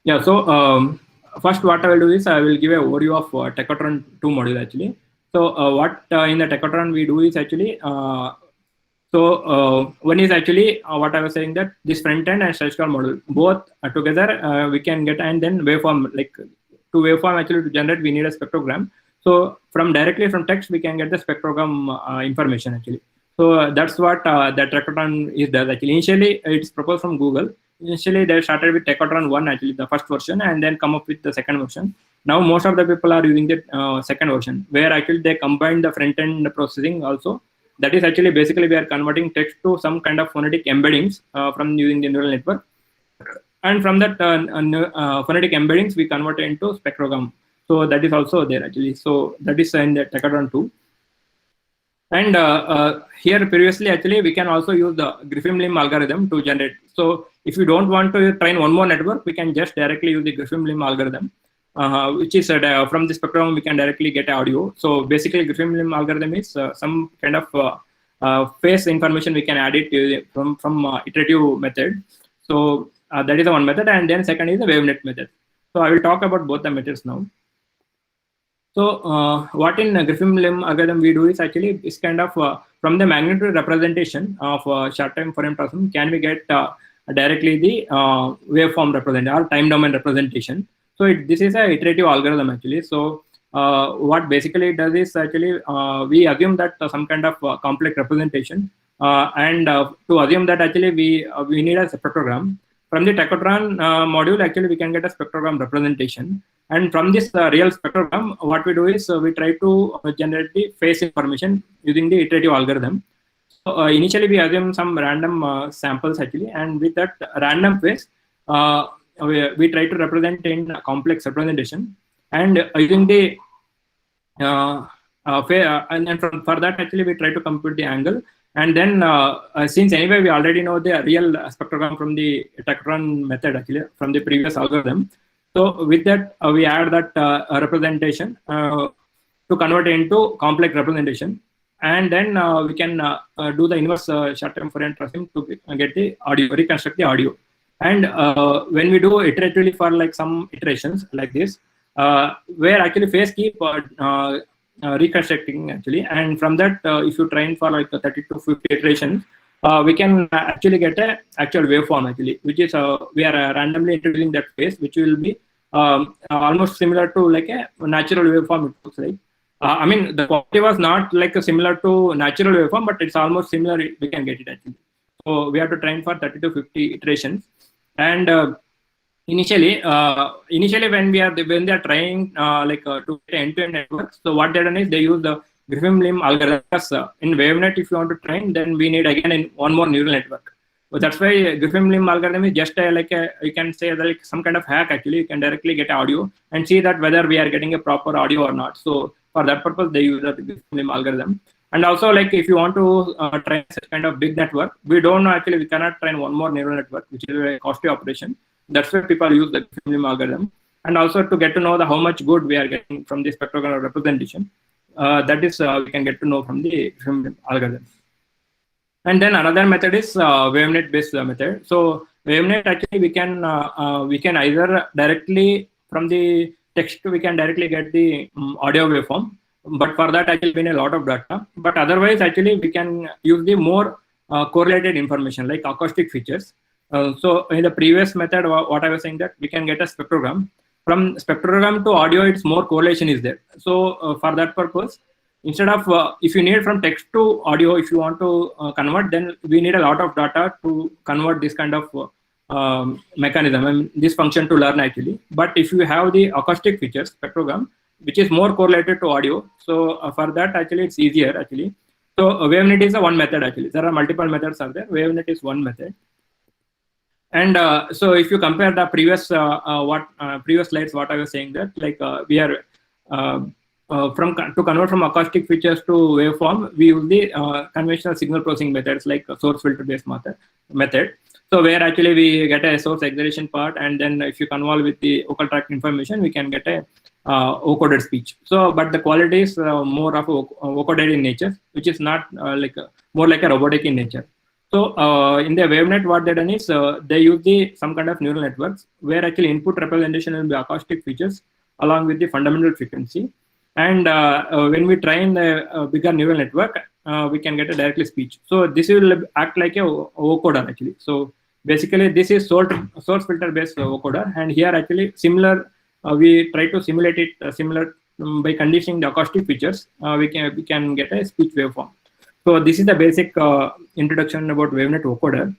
Yeah, so first what I will do is I will give an overview of Tecotron 2 module actually. So what in the Tecotron we do is actually, one is actually what I was saying, that this front end and statistical module, both together we can get, and then waveform, like to waveform actually to generate we need a spectrogram. So directly from text we can get the spectrogram information actually. So that's what that Tecotron is does actually. Initially it's proposed from Google. Initially they started with Tecotron 1 actually, the first version, and then come up with the second version. Now most of the people are using the second version, where actually they combine the front end processing also. That is actually basically we are converting text to some kind of phonetic embeddings from using the neural network, and from that phonetic embeddings we convert it into spectrogram. So that is also there actually. So that is in the Tecotron 2. And here previously actually we can also use the Griffin-Lim algorithm to generate. So if you don't want to train one more network, we can just directly use the Griffin-Lim algorithm, which is from the spectrum we can directly get audio. So basically Griffin-Lim algorithm is some kind of phase information we can add it from iterative method. So that is the one method, and then second is the WaveNet method. So I will talk about both the methods now. So what in Griffin-Lim algorithm we do is actually is kind of from the magnitude representation of short-time Fourier transform, can we get directly the waveform representation or time domain representation. So this is a iterative algorithm actually. So what basically it does is actually we assume that some kind of complex representation, and to assume that actually we need a spectrogram. From the Tecotron module, actually we can get a spectrogram representation, and from this real spectrogram, what we do is we try to generate the phase information using the iterative algorithm. So initially we assume some random samples actually, and with that random phase, we try to represent in a complex representation, and using the and then for that actually we try to compute the angle. And then since anyway we already know the real spectrogram from the Tecotron method actually from the previous algorithm, so with that we add that representation to convert it into complex representation, and then we can do the inverse short-term Fourier transform to get the audio, reconstruct the audio. And when we do iteratively for like some iterations like this, where actually phase keep reconstructing actually, and from that if you train for like 30 to 50 iterations, we can actually get a actual waveform actually, which is we are randomly introducing that phase, which will be almost similar to like a natural waveform. It looks like I mean the quality was not like similar to natural waveform, but it's almost similar. We can get it actually. So we have to train for 30 to 50 iterations, and initially when they are trying to get end-to-end networks, so what they done is they use the Griffin-Lim algorithm. In WaveNet, if you want to train, then we need again one more neural network. So that's why Griffin-Lim algorithm is just you can say like some kind of hack actually. You can directly get audio and see that whether we are getting a proper audio or not. So for that purpose, they use the Griffin-Lim algorithm. And also, like if you want to train such kind of big network, we don't know actually, we cannot train one more neural network, which is a costly operation. That's why people use the Griffin-Lim algorithm. And also to get to know how much good we are getting from the spectrogram representation, that is we can get to know from the Griffin-Lim algorithm. And then another method is WaveNet based method. So WaveNet actually we can either directly from the text we can directly get the audio waveform, but for that actually we need a lot of data. But otherwise actually we can use the more correlated information like acoustic features. So in the previous method, what I was saying, that we can get a spectrogram. From spectrogram to audio, it's more correlation is there. So for that purpose, instead of if you need from text to audio, if you want to convert, then we need a lot of data to convert this kind of mechanism, I mean, this function to learn actually. But if you have the acoustic features spectrogram, which is more correlated to audio, so for that actually it's easier actually. So WaveNet is a one method actually. There are multiple methods are there. WaveNet is one method. And so if you compare the previous previous slides, what I was saying, that like we are to convert from acoustic features to waveform, we use the conventional signal processing methods like source filter based method. So where actually we get a source exaggeration part, and then if you convolve with the vocal tract information, we can get a vocoded speech. So, but the quality is more of a vocoded in nature, which is not more like a robotic in nature. So in the WaveNet, what they done is they use some kind of neural networks where actually input representation will be acoustic features along with the fundamental frequency. And when we train a bigger neural network, we can get a directly speech. So this will act like a vocoder actually. So basically this is source filter based vocoder, and here actually similar we try to simulate it similar by conditioning the acoustic features. We can get a speech waveform. So this is the basic introduction about WaveNet vocoder.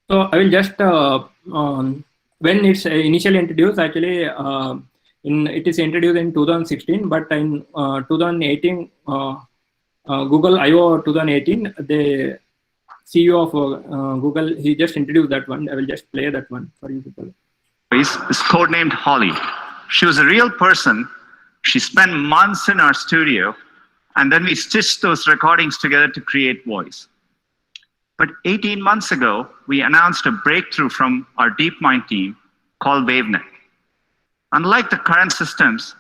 So I will just when it's initially introduced, actually it is introduced in 2016, but in 2018 Google I/O 2018, the CEO of Google, he just introduced that one. I will just play that one for you people. Is codenamed Holly. She was a real person. She spent months in our studio, and then we stitched those recordings together to create voice. But 18 months ago, we announced a breakthrough from our DeepMind team called WaveNet. Unlike the current systems,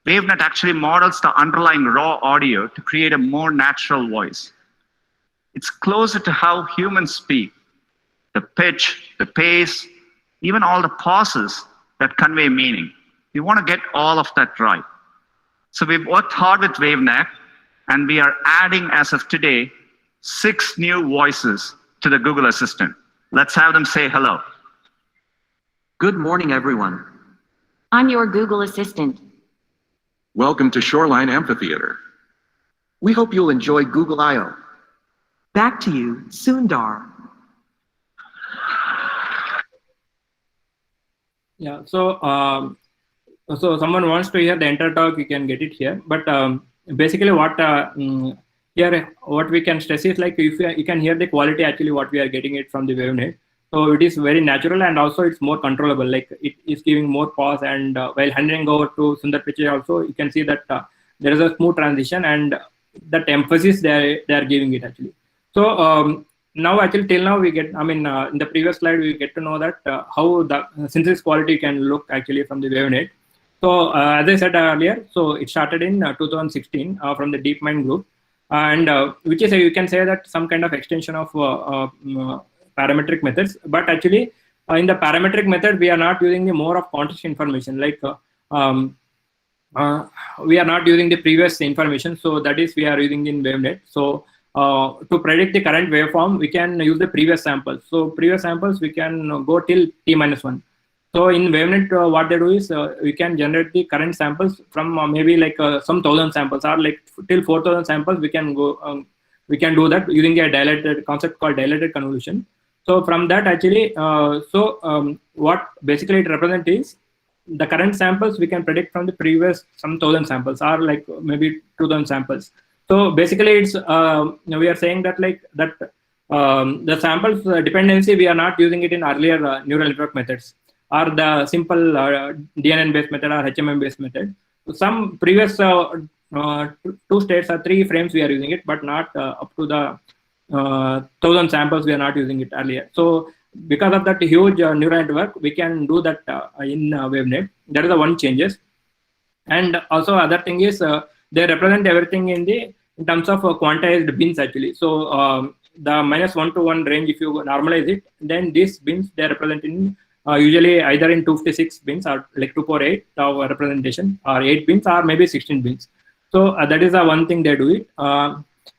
WaveNet actually models the underlying raw audio to create a more natural voice. It's closer to how humans speak. The pitch, the pace, even all the pauses that convey meaning. We want to get all of that right. So we've worked hard with WaveNet, and we are adding, as of today, 6 new voices to the Google Assistant. Let's have them say hello. Good morning, everyone. I'm your Google Assistant. Welcome to Shoreline Amphitheater. We hope you'll enjoy Google I/O. Back to you, Sundar. Yeah, so so someone wants to hear the entire talk, you can get it here. But basically what here what we can stress is, like, if you can hear the quality actually what we are getting it from the WaveNet. So it is very natural, and also it's more controllable. Like it is giving more pause, and while handing over to Sundar Pichai also, you can see that there is a smooth transition, and that emphasis they are giving it actually. So now actually till now we get, I mean in the previous slide we get to know that how the synthesis quality can look actually from the WaveNet. So as I said earlier, so it started in 2016 from the DeepMind group, and which is you can say that some kind of extension of parametric methods. But actually in the parametric method we are not using the more of context information, like we are not using the previous information. So that is we are using in WaveNet. So to predict the current waveform, we can use the previous samples. So previous samples we can go till t-1. So in WaveNet, what they do is we can generate the current samples from maybe like some 1,000 samples, or like till 4,000 samples. We can go, we can do that using a dilated concept called dilated convolution. So from that actually, what basically it represents is the current samples we can predict from the previous some 1,000 samples, or like maybe 2,000 samples. So basically, it's we are saying that like that the samples dependency we are not using it in earlier neural network methods, or the simple DNN based method or HMM based method. So some previous 2 states or 3 frames we are using it, but not up to the 1,000 samples we are not using it earlier. So because of that huge neural network, we can do that in WaveNet. That is the one changes. And also other thing is they represent everything in terms of quantized bins actually. So the -1 to 1 range, if you normalize it, then these bins they represent in usually either in 256 bins or like 2 power 8 representation, or 8 bins or maybe 16 bins. So that is the one thing they do it.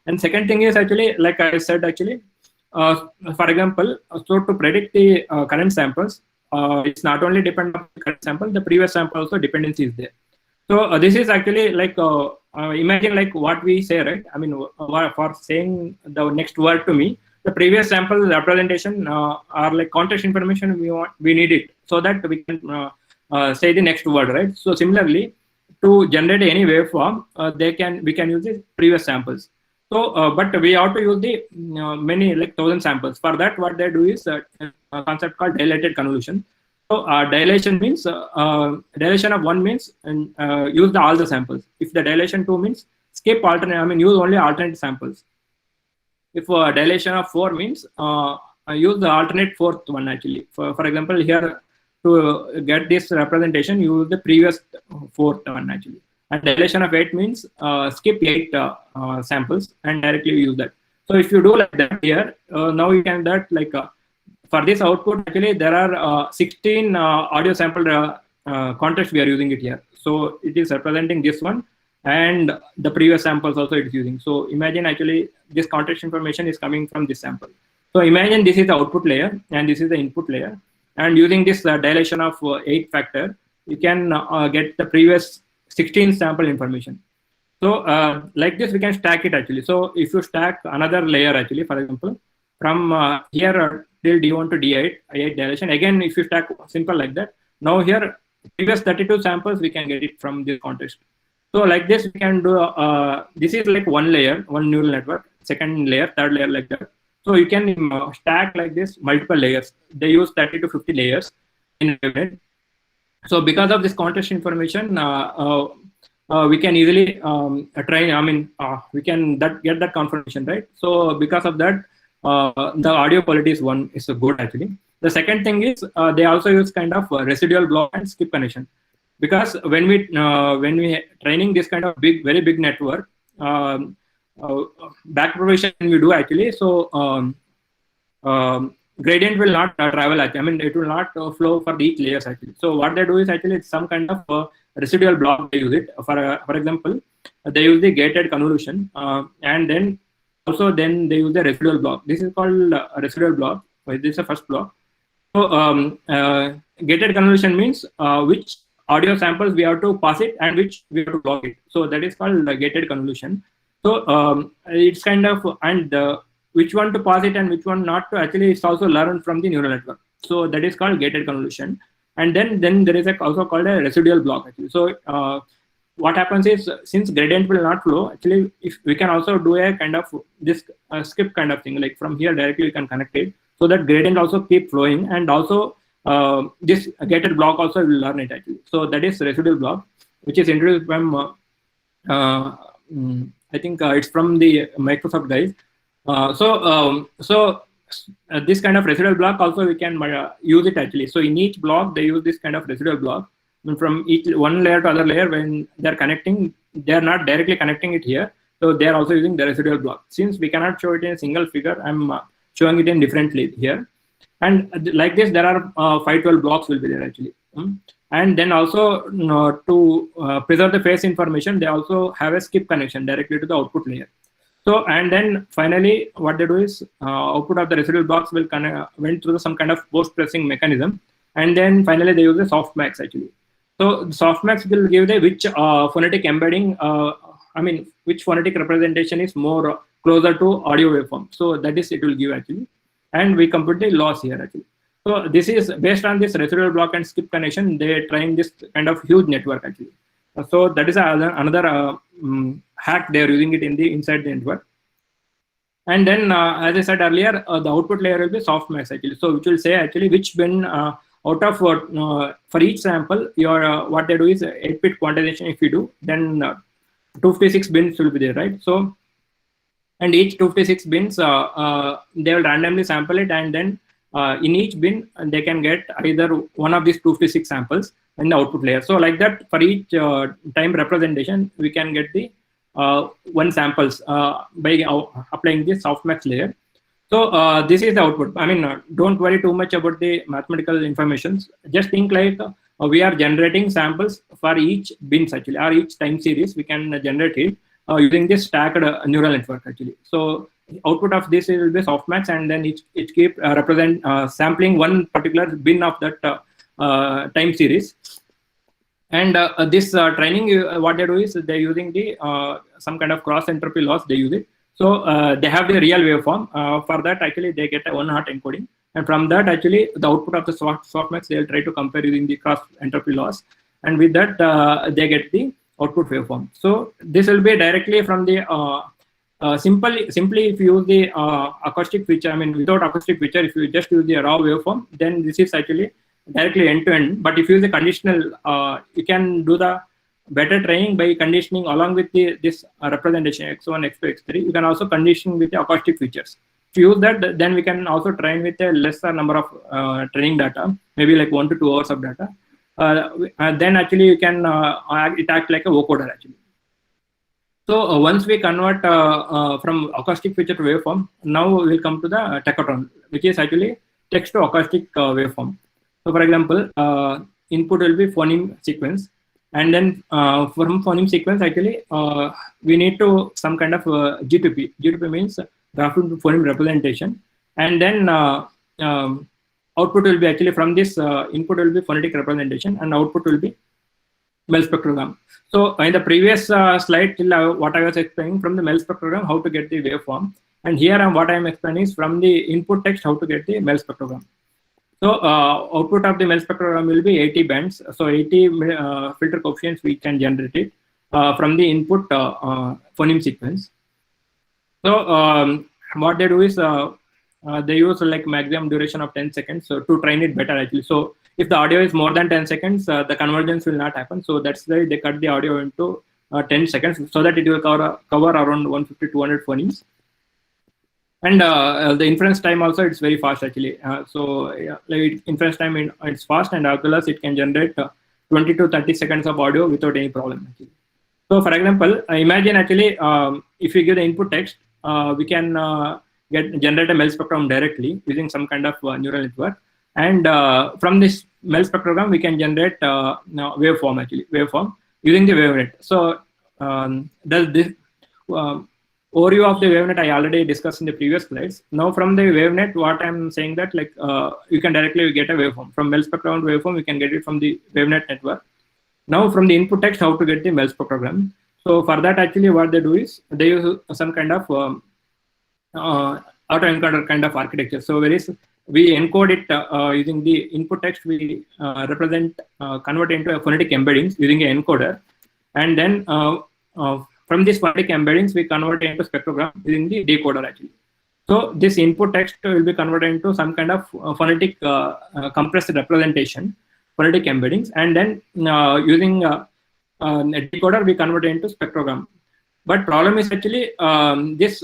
And second thing is actually, like I said, actually, for example, so to predict the current samples, it's not only depend on the current sample, the previous sample also dependency is there. So this is actually like imagine like what we say, right? I mean, for saying the next word to me, the previous sample representation or like context information we need it so that we can say the next word, right? So similarly, to generate any waveform, we can use the previous samples. So, but we have to use the many like 1,000 samples. For that, what they do is a concept called dilated convolution. So dilation means dilation of 1 means use all the samples. If the dilation 2 means skip alternate, I mean use only alternate samples. If dilation of 4 means use the alternate 4th one actually. For example, here to get this representation, use the previous 4th one actually. And dilation of 8 means skip 8 samples and directly use that. So if you do like that here, now you can that like for this output actually there are 16 audio sample context we are using it here. So it is representing this one and the previous samples also it is using. So imagine actually this context information is coming from this sample. So imagine this is the output layer and this is the input layer. And using this dilation of 8 factor, you can get the previous 16 sample information. So like this, we can stack it actually. So if you stack another layer actually, for example, from here till D1 to D8, 8 dilation. Again, if you stack simple like that, now here previous 32 samples, we can get it from this context. So like this, we can do, this is like one layer, one neural network, second layer, third layer like that. So you can stack like this multiple layers. They use 30 to 50 layers in wavenet. So because of this context information, we can easily try. I mean, we can get that confirmation, right? So because of that, the audio quality is good actually. The second thing is they also use kind of residual block and skip connection, because when we training this kind of very big network, back propagation we do actually. So gradient will not travel. I mean, it will not flow for each layers actually. So what they do is actually it's some kind of residual block. They use it for example, they use the gated convolution, and then also then they use the residual block. This is called a residual block. This is the first block. So gated convolution means which audio samples we have to pass it and which we have to block it. So that is called gated convolution. So it's kind of, and which one to pass it and which one not to, actually it's also learned from the neural network. So that is called gated convolution. And then there is also called a residual block actually. So what happens is, since gradient will not flow, actually if we can also do a kind of this skip kind of thing, like from here directly we can connect it, so that gradient also keep flowing, and also this gated block also will learn it actually. So that is residual block, which is introduced from I think it's from the Microsoft guys. So this kind of residual block also we can use it actually. So in each block they use this kind of residual block. And from each one layer to other layer, when they're connecting, they're not directly connecting it here. So they're also using the residual block. Since we cannot show it in a single figure, I'm showing it in differently here. And like this, there are 512 blocks will be there actually. And then also to preserve the phase information, they also have a skip connection directly to the output layer. So, and then finally, what they do is output of the residual blocks will went through some kind of post-processing mechanism. And then finally, they use the softmax actually. So softmax will give the which phonetic embedding, I mean, which phonetic representation is more closer to audio waveform. So that is, it will give actually. And we compute the loss here actually. So this is based on this residual block and skip connection, they train this kind of huge network actually. So that is another hack they are using it inside the network. And then as I said earlier, the output layer will be softmax actually. So which will say actually which bin out of for each sample, your what they do is 8-bit quantization. If you do, then 256 bins will be there, right? So, and each 256 bins, they will randomly sample it, and then in each bin they can get either one of these 256 samples in the output layer. So like that, for each time representation, we can get the one samples by applying this softmax layer. So this is the output. I mean, don't worry too much about the mathematical informations. Just think like we are generating samples for each bins actually, or each time series. We can generate it using this stacked neural network actually. So output of this will be softmax, and then it keep represent sampling one particular bin of that time series. And this training, what they do is they're using the some kind of cross entropy loss. They use it. So they have the real waveform. For that, actually, they get a 1-hot encoding. And from that, actually, the output of the softmax, they'll try to compare using the cross entropy loss. And with that, they get the output waveform. So this will be directly from the simply if you use the acoustic feature, I mean, without acoustic feature, if you just use the raw waveform, then this is actually directly end-to-end. But if you use the conditional, you can do the better training by conditioning along with this representation x1, x2, x3. You can also condition with the acoustic features. If you use that, then we can also train with a lesser number of training data, maybe like 1 to 2 hours of data. Then actually you can it act like a vocoder actually. So once we convert from acoustic feature to waveform, now we'll come to the tachytron, which is actually text to acoustic waveform. So for example, input will be phoneme sequence, and then from phoneme sequence actually we need to some kind of G2P. G2P means graphic phoneme representation, and then output will be actually from this input will be phonetic representation, and output will be MEL spectrogram. So in the previous slide, what I was explaining from the MEL spectrogram, how to get the waveform, and here what I am explaining is from the input text, how to get the MEL spectrogram. So output of the MEL spectrogram will be 80 bands. So 80 filter coefficients we can generate it from the input phoneme sequence. So what they do is they use like maximum duration of 10 seconds so to train it better actually. So if the audio is more than 10 seconds, the convergence will not happen. So that's why they cut the audio into 10 seconds so that it will cover around 150-200 phonemes. And the inference time also, it's very fast actually. So like inference time it's fast, and as well as it can generate 20 to 30 seconds of audio without any problem actually. So for example, imagine actually if you give the input text, we can generate a MEL spectrum directly using some kind of neural network. And from this MEL spectrogram, we can generate waveform actually, waveform using the wavenet. So this overview of the wavenet I already discussed in the previous slides. Now from the wavenet, what I'm saying that like you can directly get a waveform. From MEL spectrum waveform, we can get it from the wavenet network. Now from the input text, how to get the MEL spectrogram. So for that actually what they do is they use some kind of autoencoder kind of architecture. So we encode it using the input text, we convert into a phonetic embeddings using an encoder, and then from this phonetic embeddings we convert it into spectrogram using the decoder actually. So this input text will be converted into some kind of phonetic compressed representation, phonetic embeddings, and then using a decoder we convert it into spectrogram. But problem is actually this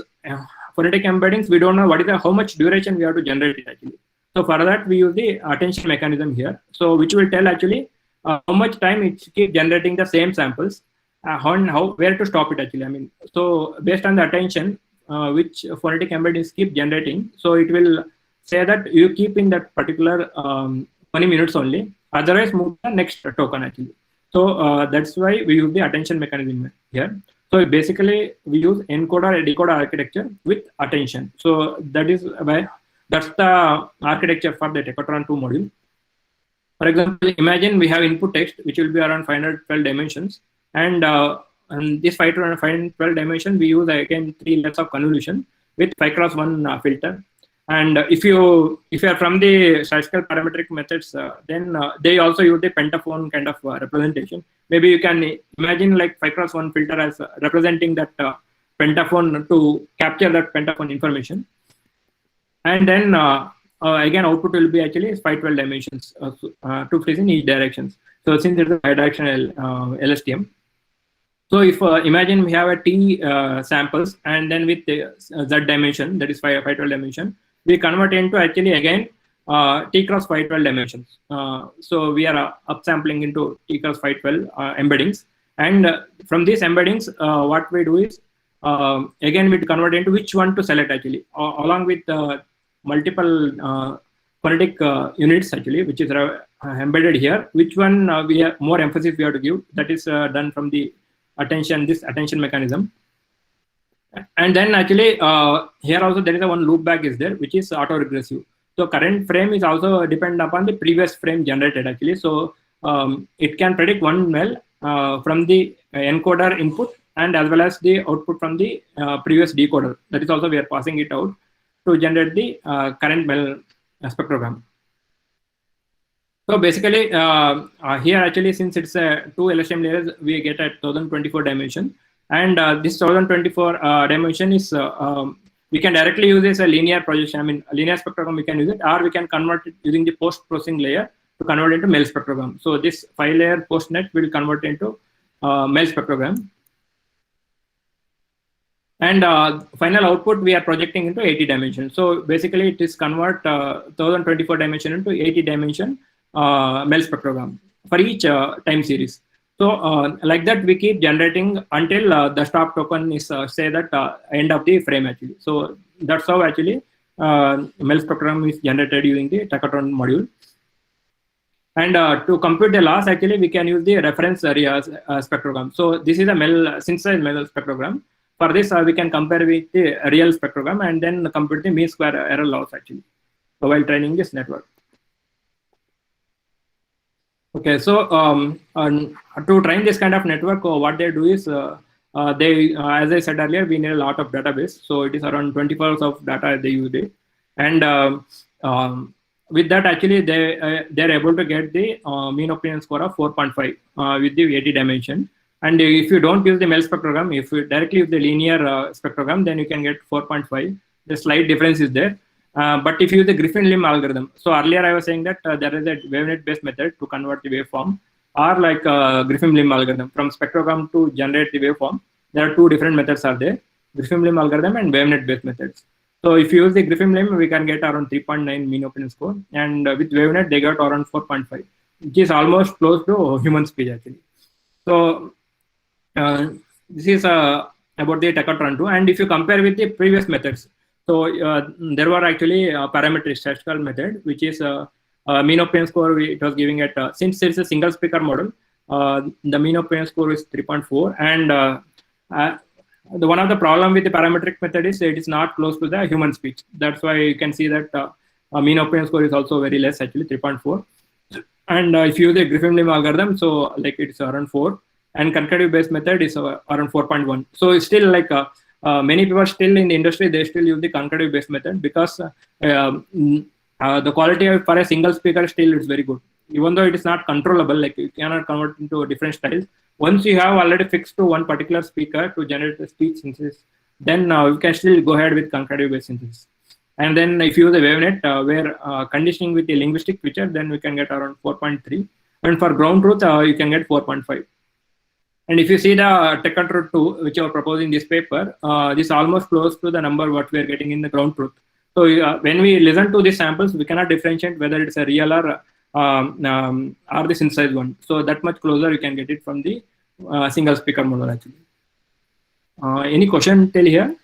phonetic embeddings, we don't know how much duration we have to generate it actually. So for that we use the attention mechanism here. So which will tell actually how much time it keeps generating the same samples, where to stop it actually. I mean, so based on the attention which phonetic embeddings keep generating, so it will say that you keep in that particular 20 minutes only, otherwise move to the next token actually. So that's why we use the attention mechanism here. So basically we use encoder and decoder architecture with attention. So that's the architecture for the Tachytron 2 module. For example, imagine we have input text which will be around 512 dimensions, and this 512 dimension we use again 3 layers of convolution with 5x1 filter. And if you are from the statistical parametric methods, then they also use the pentaphone kind of representation. Maybe you can imagine like 5x1 filter as representing that pentaphone to capture that pentaphone information. And then again output will be actually 512 dimensions to freeze in each direction. So since it's a bidirectional LSTM. So if imagine we have a T samples, and then with the Z dimension, that is 512 dimension, we convert into actually again T cross 512 dimensions. So we are upsampling into T cross 512 embeddings, and from these embeddings, what we do is again we convert into which one to select actually, along with multiple phonetic units actually, which is embedded here. Which one we have more emphasis we have to give? That is done from the this attention mechanism. And then actually here also there is a one loopback is there, which is auto-regressive. So current frame is also depend upon the previous frame generated actually. So it can predict one well from the encoder input and as well as the output from the previous decoder. That is also we are passing it out to generate the current well spectrogram. So basically here actually, since it's a 2 LSTM layers, we get at 1024 dimension. And this 1024 dimension is, we can directly use this as a linear projection. I mean, a linear spectrogram we can use it, or we can convert it using the post-processing layer to convert into MEL spectrogram. So this 5-layer post-net will convert into MEL spectrogram. And final output we are projecting into 80 dimension. So basically it is convert 1024 dimension into 80 dimension MEL spectrogram for each time series. So like that we keep generating until the stop token is say that end of the frame actually. So that's how actually MEL spectrogram is generated using the Tachytron module. And to compute the loss actually we can use the reference area spectrogram. So this is a synthesized MEL spectrogram. For this we can compare with the real spectrogram and then compute the mean square error loss actually. So while training this network. Okay, so to train this kind of network, what they do is as I said earlier, we need a lot of database. So it is around 24 hours of data they use it, and with that actually they're able to get the mean opinion score of 4.5 with the 80 dimension. And if you don't use the MEL spectrogram, if you directly use the linear spectrogram, then you can get 4.5. The slight difference is there. But if you use the Griffin-Lim algorithm, so earlier I was saying that there is a wavenet-based method to convert the waveform, or like Griffin-Lim algorithm from spectrogram to generate the waveform. There are two different methods are there: Griffin-Lim algorithm and wavenet-based methods. So if you use the Griffin-Lim, we can get around 3.9 mean opinion score, and with wavenet they got around 4.5, which is almost close to human speech actually. So this is about the Tachytron 2, and if you compare with the previous methods. So there were actually a parametric statistical method, which is mean opinion score. It was giving it since it's a single speaker model, the mean opinion score is 3.4. And one of the problem with the parametric method is it is not close to the human speech. That's why you can see that mean opinion score is also very less actually 3.4. And if you use the Griffin-Lim algorithm, so like it's around 4, and concurrent based method is around 4.1. So it's still like many people still in the industry, they still use the concurrent based method because the quality for a single speaker still is very good. Even though it is not controllable, like you cannot convert into different styles. Once you have already fixed to one particular speaker to generate the speech synthesis, then you can still go ahead with concurrent based synthesis. And then if you use a wavenet where conditioning with the linguistic feature, then we can get around 4.3. And for ground truth, you can get 4.5. And if you see the Tachytron 2, which are proposing this paper, this is almost close to the number what we are getting in the ground truth. So when we listen to these samples, we cannot differentiate whether it's a real or the synthesized one. So that much closer you can get it from the single speaker model actually. Any question till here?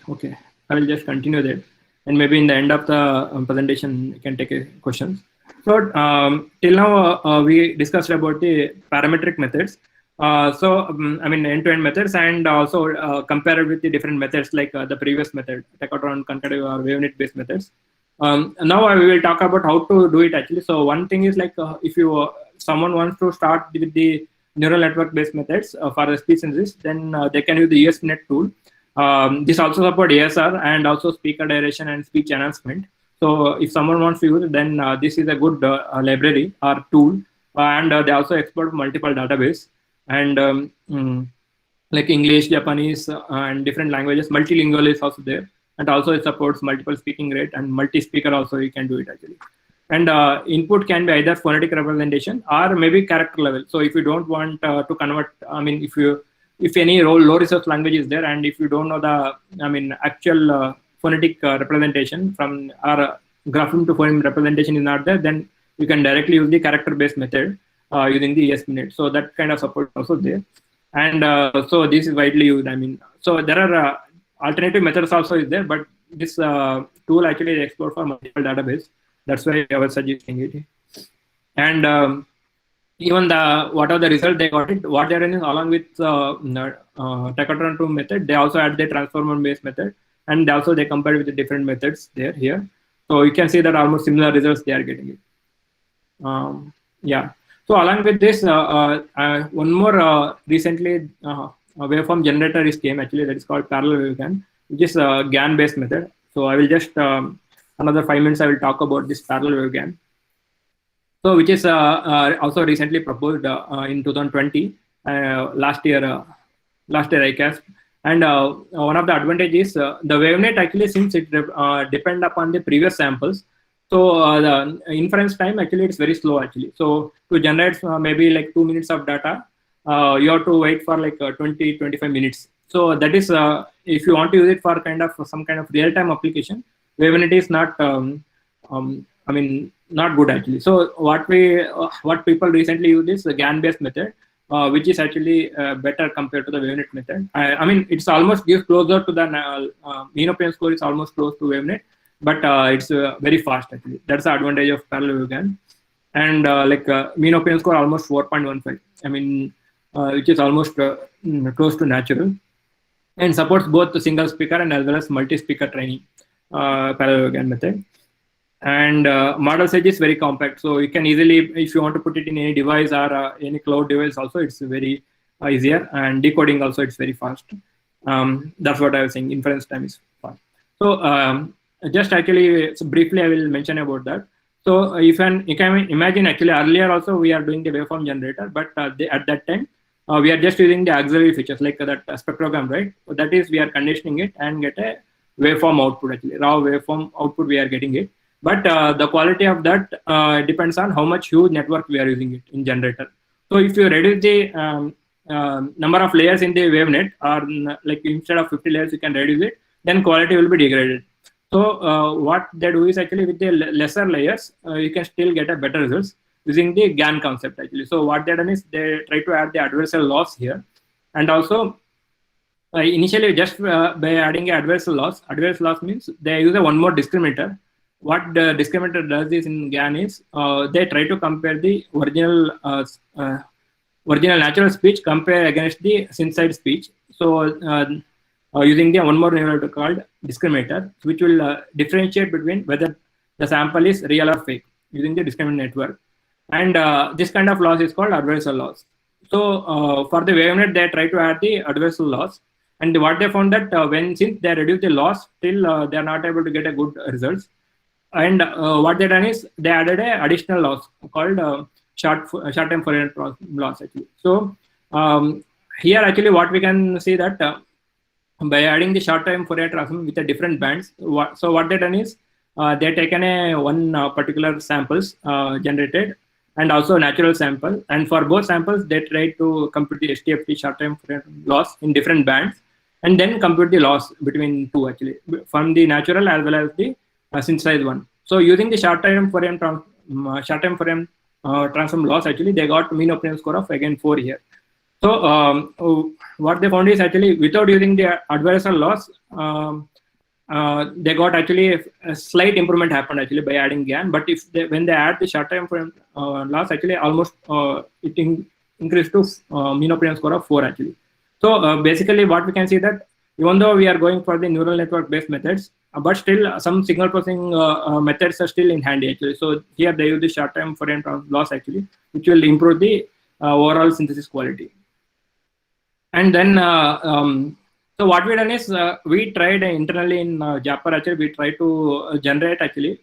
Okay, I will just continue that, and maybe in the end of the presentation you can take questions. So till now we discussed about the parametric methods. I mean end-to-end methods, and also compare with the different methods like the previous method, Tachytron, concurrent or wavenet-based methods. Now we will talk about how to do it actually. So one thing is like if you someone wants to start with the neural network-based methods for the speech synthesis, then they can use the ESPNet tool. This also support ASR and also speaker direction and speech enhancement. So if someone wants to use it, then this is a good library or tool, and they also export multiple database and like English, Japanese, and different languages. Multilingual is also there, and also it supports multiple speaking rate and multi-speaker also you can do it actually. And input can be either phonetic representation or maybe character level. So if you don't want to convert, I mean, if any low resource language is there, and if you don't know the, I mean, actual phonetic representation from our grapheme to phoneme representation is not there, then you can directly use the character-based method using the ESP.NET. So that kind of support also there. And so this is widely used. I mean, so there are alternative methods also is there, but this tool actually explored for multiple database. That's why I was suggesting it. And even what are the results they got it, what they are doing along with Tekkatron 2 method, they also add the transformer-based method, and also they compared with the different methods there here. So you can see that almost similar results they are getting it. Yeah. So along with this, one more recently a waveform generator is came actually, that is called parallel waveGAN, which is a GAN-based method. So I will just another 5 minutes I will talk about this parallel waveGAN. So which is also recently proposed in 2020, last year ICAST. And one of the advantages, the WaveNet actually, since it depend upon the previous samples, so the inference time actually it's very slow actually. So to generate maybe like 2 minutes of data, you have to wait for like 20-25 minutes. So that is if you want to use it for kind of some kind of real-time application, WaveNet is not I mean not good actually. So what people recently use is the GAN-based method, which is actually better compared to the WaveNet method. I mean it's almost gives closer to the mean open score is almost close to WaveNet, but it's very fast actually. That's the advantage of parallel waveGAN. And mean open score almost 4.15. I mean which is almost close to natural, and supports both the single speaker and as well as multi-speaker training parallel waveGAN method. And model size is very compact, so you can easily, if you want to put it in any device or any cloud device also, it's very easier, and decoding also it's very fast. That's what I was saying, inference time is fast. So just actually so briefly I will mention about that. So you can imagine actually earlier also we are doing the waveform generator, but at that time we are just using the auxiliary features like that spectrogram, right? So that is we are conditioning it and get a waveform output actually, raw waveform output we are getting it. But the quality of that depends on how much huge network we are using it in generator. So if you reduce the number of layers in the WaveNet, or like instead of 50 layers, you can reduce it, then quality will be degraded. So what they do is actually with the lesser layers, you can still get a better results using the GAN concept actually. So what they done is they try to add the adversarial loss here, and also initially just by adding an adversarial loss means they use one more discriminator. What the discriminator does is in GAN is they try to compare the original natural speech compare against the synthesized speech. So using the one more numerator called discriminator, which will differentiate between whether the sample is real or fake using the discriminant network. And this kind of loss is called adversarial loss. So for the WaveNet, they try to add the adversarial loss. And what they found that since they reduce the loss, still they are not able to get a good results. And what they done is they added an additional loss called short-term Fourier loss actually. So here actually what we can see that by adding the short-term Fourier transform with the different bands, so what they done is they taken one particular samples generated and also natural sample, and for both samples they try to compute the STFT short-term Fourier loss in different bands, and then compute the loss between two actually from the natural as well as the synthesized one. So using the short-term Fourier transform loss actually they got mean open score of again 4 here. So what they found is actually without using the adversarial loss, they got actually a slight improvement happened actually by adding GAN. But if when they add the short-term loss, actually almost it increased to mean open score of 4 actually. So basically what we can see that even though we are going for the neural network based methods, but still some signal processing methods are still in handy actually. So here they use the short-term Fourier loss actually, which will improve the overall synthesis quality. And then so what we done is we tried internally in Japper actually we tried to generate actually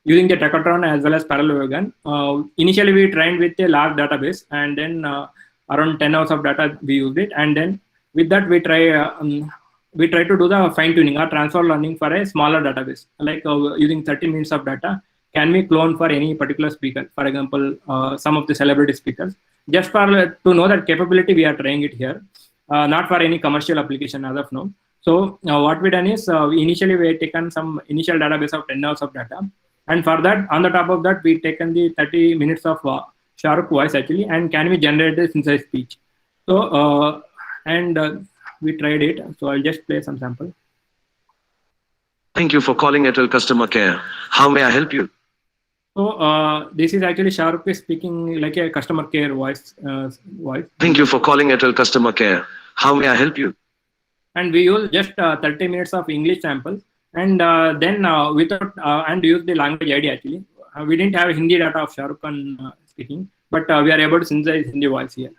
using the Tekkatron as well as parallel waveGAN. Initially we trained with a large database, and then around 10 hours of data we used it, and then with that we try to do the fine tuning or transfer learning for a smaller database, like using 30 minutes of data. Can we clone for any particular speaker, for example some of the celebrity speakers, just for to know that capability we are trying it here, not for any commercial application as of now. So what we done is initially we had taken some initial database of 10 hours of data, And for that, on the top of that, we taken the 30 minutes of Shahrukh voice actually, and can we generate the synthesized speech? So we tried it. So I'll just play some sample. Thank you for calling Airtel customer care. How may I help you? So this is actually Shahrukh is speaking like a customer care voice. Thank you for calling Airtel customer care. How may I help you? And we use just 30 minutes of English samples, and then without and use the language ID actually. We didn't have Hindi data of Shahrukh Khan speaking, but we are able to synthesize Hindi voice here.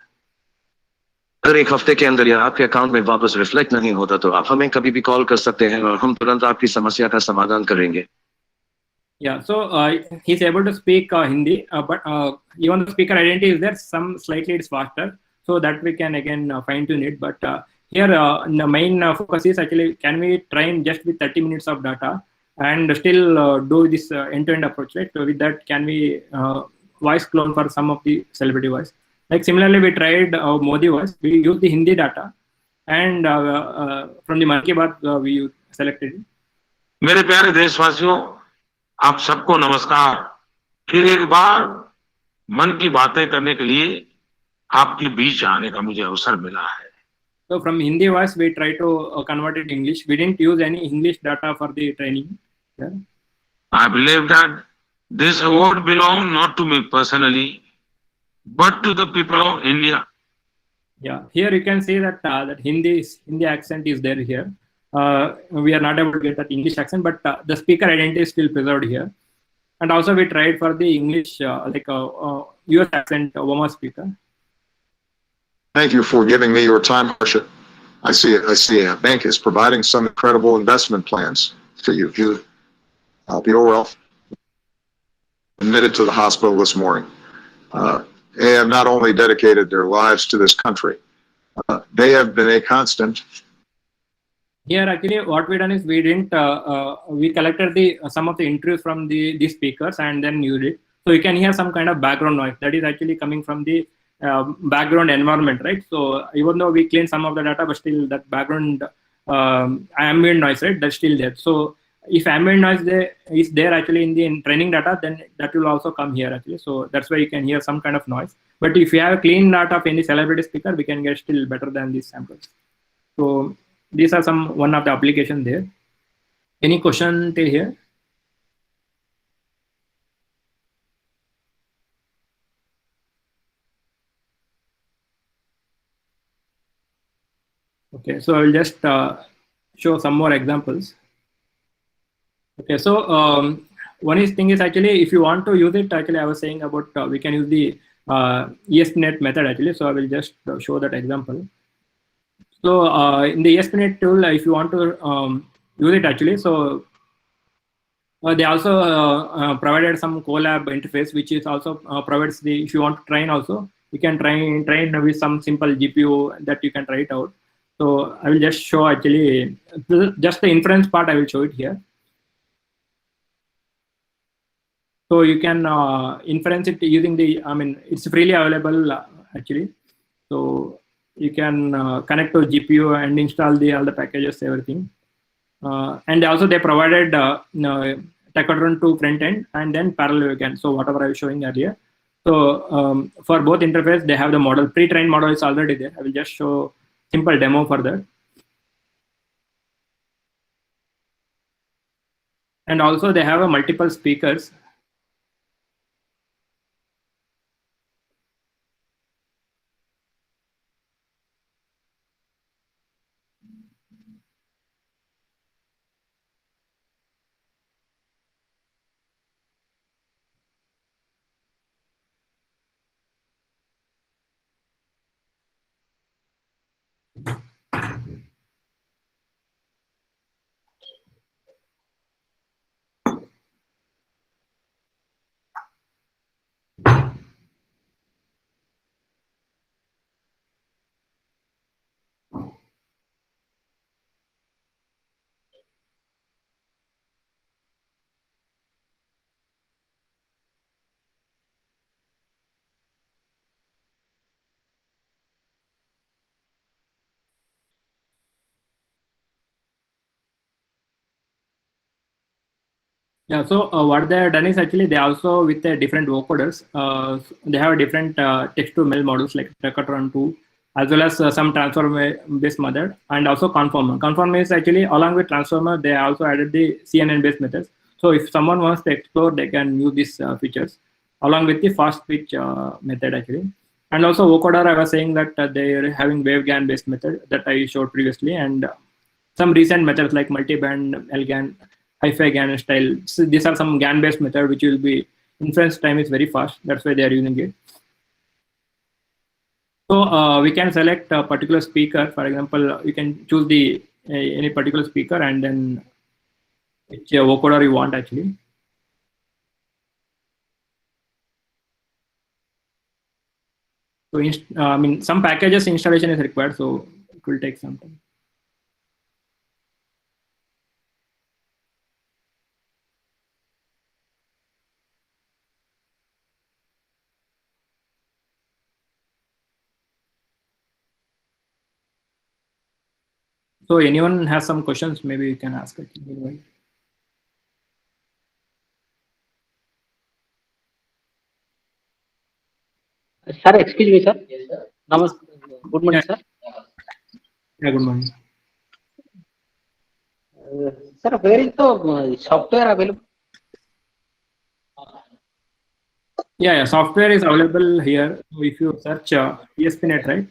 अगर एक हफ्ते के अंदर यह आपके account में वापस reflect नहीं होता तो आप हमें कभी भी कॉल कर सकते हैं और हम तुरंत आपकी समस्या का समाधान करेंगे. Yeah, so he's able to speak Hindi, but even the speaker identity is there. Some slightly it's faster, so that we can again fine tune it. But here the main focus is actually can we train just with 30 minutes of data and still do this end-to-end approach, right? So with that, can we voice clone for some of the celebrity voice? Like similarly, we tried Modi voice. We used the Hindi data, and from the Mann Ki Baat we selected it. मेरे प्यारे देशवासियों, आप सबको नमस्कार. फिर एक बार मन की बातें करने के लिए आपके बीच आने का मुझे अवसर मिला है. So from Hindi voice, we try to convert it to English. We didn't use any English data for the training. Yeah. I believe that this award belongs not to me personally, but to the people of India. Yeah, here you can see that that Hindi accent is there here. We are not able to get that English accent, but the speaker identity is still preserved here. And also we tried for the English US accent Obama speaker. Thank you for giving me your time, Harshit. I see a bank is providing some incredible investment plans to you. The Orwell admitted to the hospital this morning. They have not only dedicated their lives to this country, they have been a constant. Here actually what we done is we didn't we collected the some of the interviews from the speakers and then used it. So you can hear some kind of background noise that is actually coming from the background environment, right? So even though we clean some of the data, but still that background ambient noise, right, that's still there. So if ambient noise is there actually in the training data, then that will also come here actually. So that's why you can hear some kind of noise. But if you have clean data of any celebrity speaker, we can get still better than these samples. So these are one of the applications there. Any question till here? Okay, so I'll just show some more examples. Okay, so one thing is actually if you want to use it, actually I was saying about we can use the ESPnet method actually. So I will just show that example. So in the ESPnet tool, if you want to use it actually, so they also provided some Colab interface, which is also provides the, if you want to train also, you can train with some simple GPU that you can try it out. So I will just show actually just the inference part. I will show it here. So you can inference it using the, I mean, it's freely available actually. So you can connect to GPU and install all the packages, everything. And also they provided Tacotron 2 front end and then parallel backend. So whatever I was showing earlier. So for both interface, they have the model, pre-trained model is already there. I will just show simple demo for that. And also they have a multiple speakers. Yeah, so what they have done is actually they also with different vocoders, they have different text-to-ML models like Decathlon 2, as well as some transformer-based method, and also conformer. Conformer is actually along with transformer, they also added the CNN-based methods. So if someone wants to explore, they can use these features along with the fast speech method actually. And also vocoder, I was saying that they are having WaveGAN-based method that I showed previously, and some recent methods like multi-band LGAN, Hi-Fi GAN style. So these are some GAN-based method which will be inference time is very fast. That's why they are using it. So we can select a particular speaker. For example, you can choose the any particular speaker and then which vocoder you want actually. So I mean, some packages installation is required, so it will take some time. So anyone has some questions, maybe you can ask it. Sir, excuse me, sir. Good morning, sir. Yeah, good morning. Sir, where is the software available? Yeah, software is available here. So if you search ESPNet, right,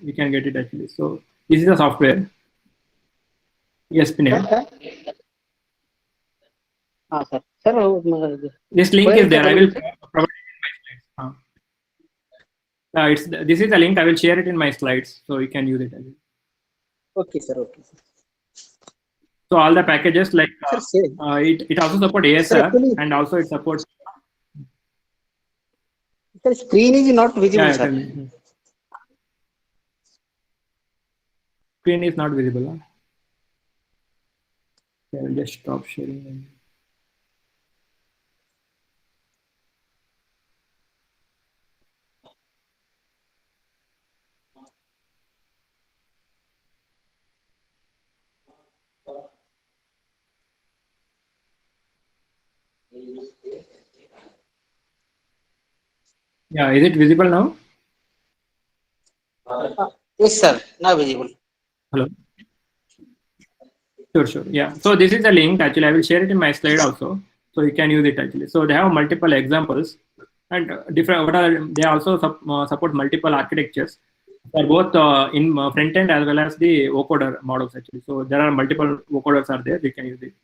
you can get it actually. So this is the software, ESPNet. Sir. Sir, this link is there. I will provide it in my slides. This is the link. I will share it in my slides, so you can use it. Okay, sir. Okay, sir. So all the packages like it also supports ASR and also it supports. The screen is not visible, Yeah, sir. Screen is not visible. Huh? Okay, I will just stop sharing. Yeah, is it visible now? Yes, sir. Now visible. Hello. Sure. Yeah. So this is the link. Actually, I will share it in my slide also, so you can use it actually. So they have multiple examples and different. They also support multiple architectures for both in front end as well as the vocoder models actually. So there are multiple vocoders are there. You can use it.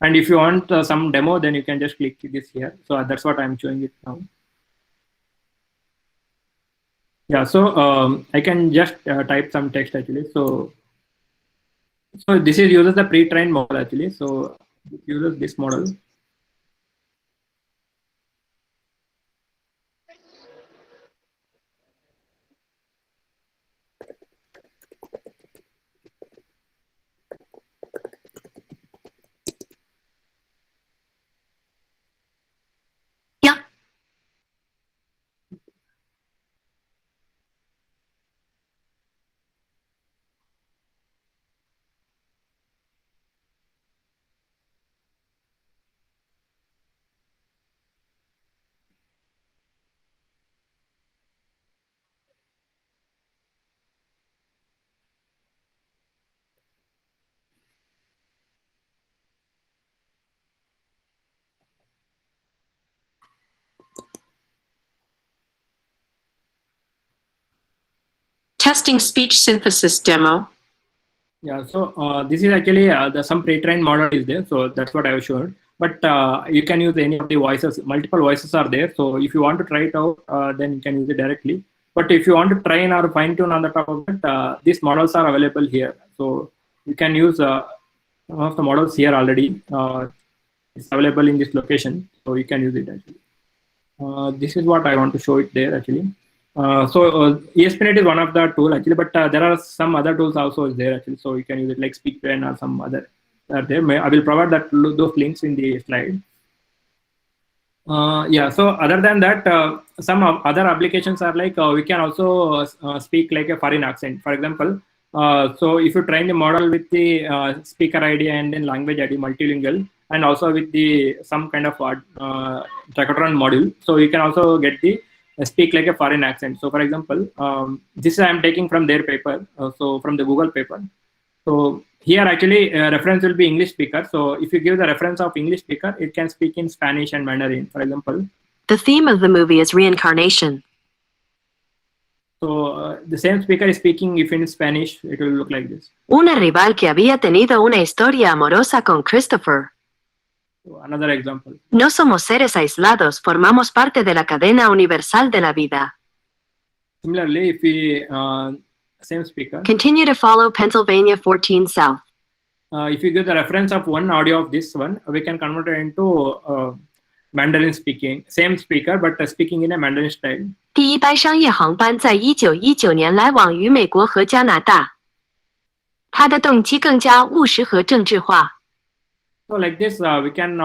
And if you want some demo, then you can just click this here. So that's what I'm showing it now. Yeah, so I can just type some text actually. So this is uses the pre-trained model actually. So it uses this model. Yeah. Testing speech synthesis demo. Yeah, so this is actually some pre-trained model is there. So that's what I was showed. But you can use any of the voices. Multiple voices are there. So if you want to try it out, then you can use it directly. But if you want to train or fine tune on the top of it, these models are available here. So you can use some of the models here already. It's available in this location. So you can use it actually. This is what I want to show it there actually. ESPNet is one of the tool actually, but there are some other tools also there actually. So you can use it like SpeakPen or some other are there. I will provide those links in the slide. Yeah, so other than that, some other applications are like we can also speak like a foreign accent. For example, so if you train the model with the speaker ID and then language ID multilingual, and also with the some kind of Tacotron module. So you can also get the speak like a foreign accent. So for example, this I am taking from their paper, so from the Google paper. So here actually reference will be English speaker. So if you give the reference of English speaker, it can speak in Spanish and Mandarin, for example. The theme of the movie is reincarnation. So the same speaker is speaking, if in Spanish, it will look like this. Una rival que había tenido una historia amorosa con Christopher. So another example. No somos seres aislados, formamos parte de la cadena universal de la vida. Similarly, if we same speaker, Continue to follow Pennsylvania 14 South. if you give the reference of one audio of this one, we can convert it into Mandarin speaking, same speaker but speaking in a Mandarin style. 第一班商业航班在1919年来往于美国和加拿大。它的动机更加务实和政治化。 So like this, we can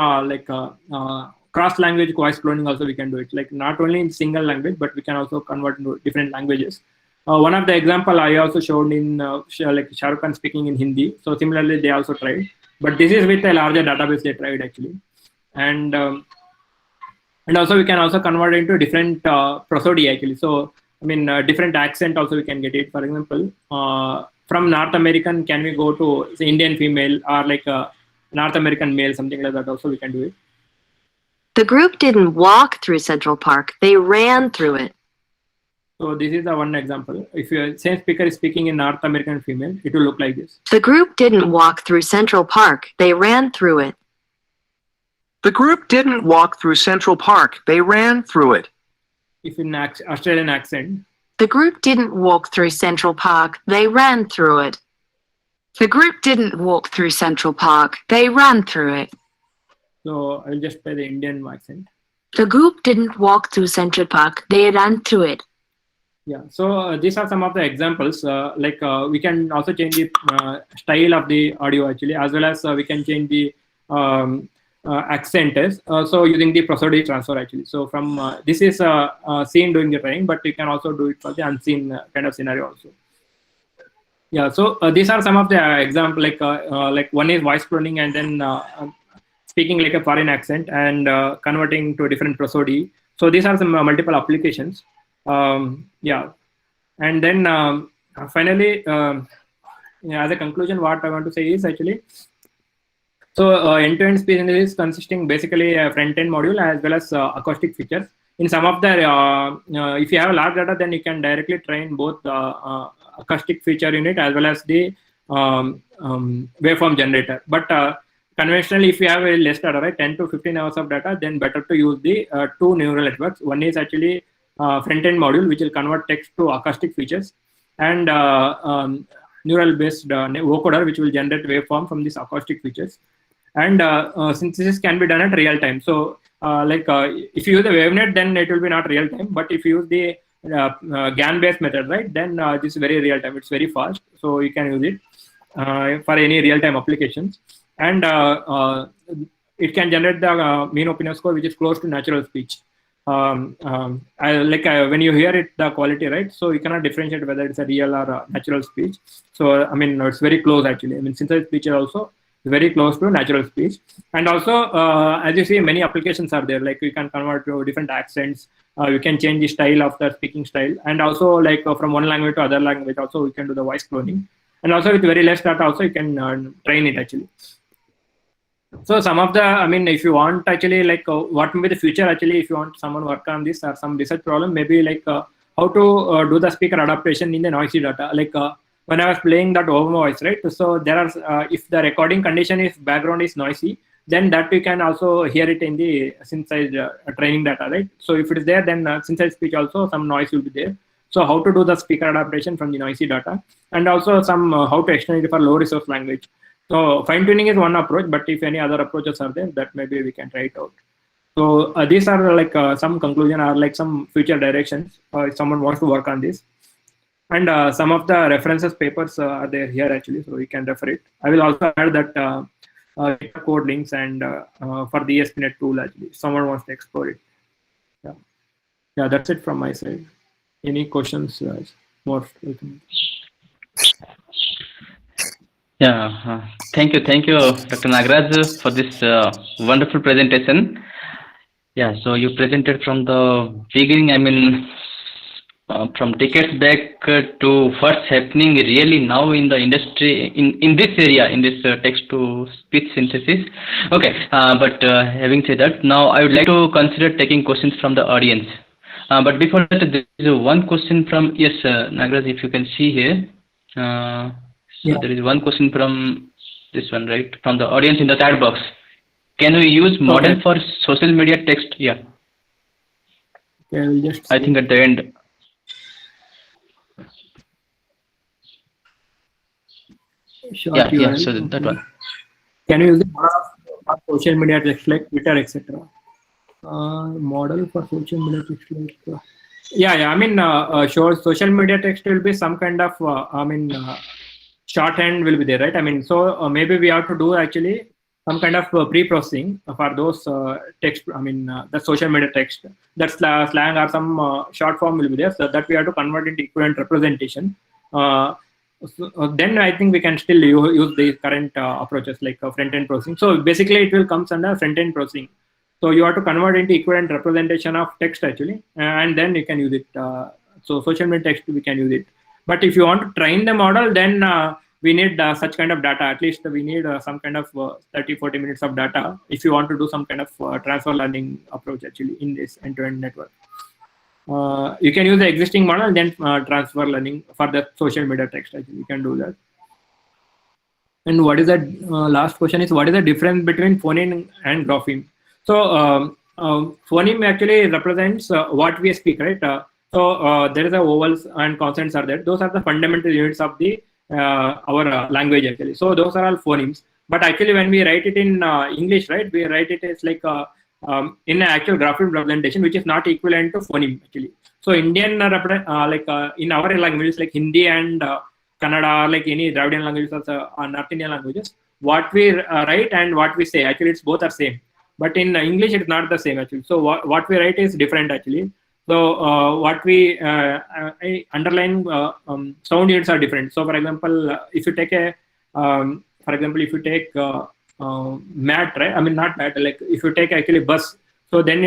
cross language voice cloning also we can do it. Like not only in single language, but we can also convert into different languages. One of the example I also showed in like Shah Rukh Khan speaking in Hindi. So similarly, they also tried, but this is with a larger database they tried actually, and also we can also convert into different prosody actually. So I mean different accent also we can get it. For example, from North American, can we go to say, Indian female or like a North American male, something like that also we can do it. The group didn't walk through Central Park, they ran through it. So this is the one example. If your same speaker is speaking in North American female, it will look like this. The group didn't walk through Central Park, they ran through it. The group didn't walk through Central Park, they ran through it. If in Australian accent, The group didn't walk through Central Park, they ran through it. The group didn't walk through Central Park, they ran through it. so I will just play the Indian accent. The group didn't walk through Central Park, they ran through it. Yeah, so these are some of the examples. We can also change the style of the audio actually, as well as we can change the accent so using the prosody transfer actually. So from this is seen during the training, but you can also do it for the unseen kind of scenario also. Yeah, so these are some of the example, like one is voice cloning and then speaking like a foreign accent and converting to a different prosody. So these are some multiple applications. Yeah, and then finally, as a conclusion, what I want to say is actually, so end-to-end speech synthesis consisting basically a front-end module as well as acoustic features. In some of the, if you have a large data, then you can directly train both acoustic feature unit as well as the waveform generator. But conventionally, if you have a less data, right, 10 to 15 hours of data, then better to use the two neural networks. One is actually front-end module, which will convert text to acoustic features, and neural-based vocoder, which will generate waveform from these acoustic features. And synthesis can be done at real time. So, if you use the WaveNet, then it will be not real time. But if you use the GAN-based method, right, then this is very real time. It's very fast, so you can use it for any real-time applications. And it can generate the mean opinion score, which is close to natural speech. When you hear it, the quality, right? So you cannot differentiate whether it's a real or a natural speech. So I mean, it's very close actually. I mean, synthetic speech is also very close to natural speech. And also, as you see, many applications are there. Like you can convert to different accents. You can change the style of the speaking style, and also like from one language to other language. Also, we can do the voice cloning. And also with very less data, also you can train it actually. So some of the, I mean, if you want actually like what may be the future actually, if you want someone work on this or some research problem, maybe like how to do the speaker adaptation in the noisy data. Like when I was playing that over voice, right? So there are, if the recording condition is background is noisy, then that you can also hear it in the synthesized training data, right? So if it is there, then synthesized speech also some noise will be there. So how to do the speaker adaptation from the noisy data, and also some how to extend it for low resource language. So fine tuning is one approach, but if any other approaches are there, that maybe we can try it out. So these are like some conclusion or like some future directions if someone wants to work on this. And some of the references papers are there here actually, so you can refer it. I will also add that code links and for the ESP.NET tool actually, if someone wants to explore it. Yeah, that's it from my side. Any questions? More. Yeah, thank you, Dr. Nagraj, for this wonderful presentation. Yeah, so you presented from the beginning, I mean, from decades back to what's happening really now in the industry, in this area, in this text-to-speech synthesis. Okay, but having said that, now I would like to consider taking questions from the audience. But before that, there is one question from, yes, Nagraj, if you can see here. So there is one question from this one, right? From the audience in the chat box. Can we use model for social media text? Yeah. Okay, I will just. I think at the end. Short yeah, URL. so that one. Can you use the model for social media text like Twitter, etc.? Model for social media text like. Yeah. I mean, sure. Social media text will be some kind of. Shorthand will be there, right? I mean, so maybe we have to do actually some kind of pre-processing for those text. I mean, the social media text, that slang or some short form will be there, so that we have to convert into equivalent representation. Then I think we can still use the current approaches like front-end processing. So basically, it will come under front-end processing. So you have to convert into equivalent representation of text actually, and then you can use it. So social media text, we can use it. But if you want to train the model, then we need such kind of data. At least we need some kind of 30-40 minutes of data if you want to do some kind of transfer learning approach actually in this end-to-end network. You can use the existing model and then transfer learning for the social media text actually. You can do that. And what is that last question is, what is the difference between phoneme and grapheme? So phoneme actually represents what we speak, right? So there is a vowels and consonants are there. Those are the fundamental units of the our language actually. So those are all phonemes. But actually, when we write it in English, right, we write it as like in an actual grapheme representation, which is not equivalent to phoneme actually. So Indian in our languages like Hindi and Kannada, like any Dravidian languages or North Indian languages, what we write and what we say actually it's both are same. But in English, it's not the same actually. So what we write is different actually. So what we underline sound units are different. So for example, if you take a mat, right? I mean not mat. Like if you take actually bus, so then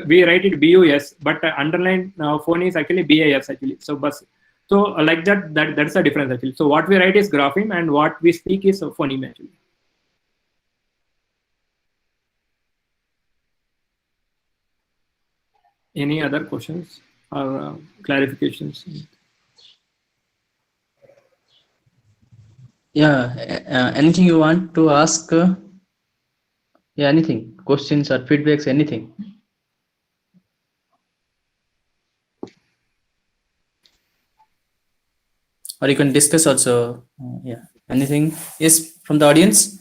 we write it BUS, but underline phone is actually BAS actually. So bus. So like that's the difference actually. So what we write is grapheme, and what we speak is phoneme actually. Any other questions or clarifications? Yeah, anything you want to ask? Yeah, anything, questions or feedbacks, anything. Or you can discuss also. Yeah, anything? Yes, from the audience.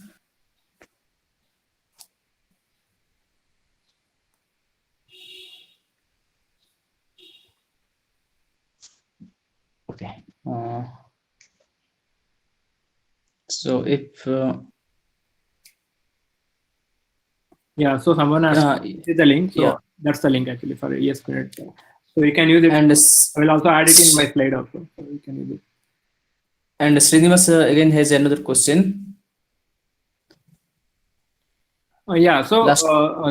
Okay. So if yeah, so someone asked the link. So yeah, that's the link actually for ESP.NET. So you can use it. And I will also add it in my slide also. So you can use it. And Srinivas again has another question. Yeah, so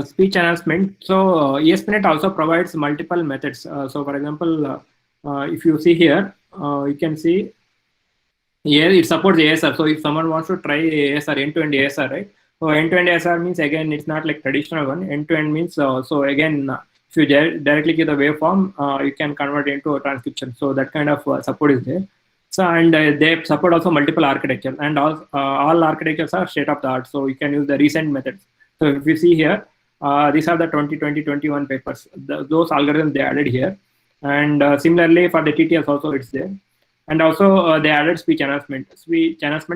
speech enhancement. So ESP.NET also provides multiple methods. So for example, if you see here, you can see here it supports ASR. So if someone wants to try ASR, end-to-end ASR, right? So end-to-end ASR means again it's not like traditional one. End-to-end means so again if you directly give the waveform, you can convert it into a transcription. So that kind of support is there. So and they support also multiple architectures, and all architectures are state of the art. So you can use the recent methods. So if you see here, these are the 2020-21 papers. Those algorithms they added here, and similarly for the TTS also it's there, and also they added speech enhancement,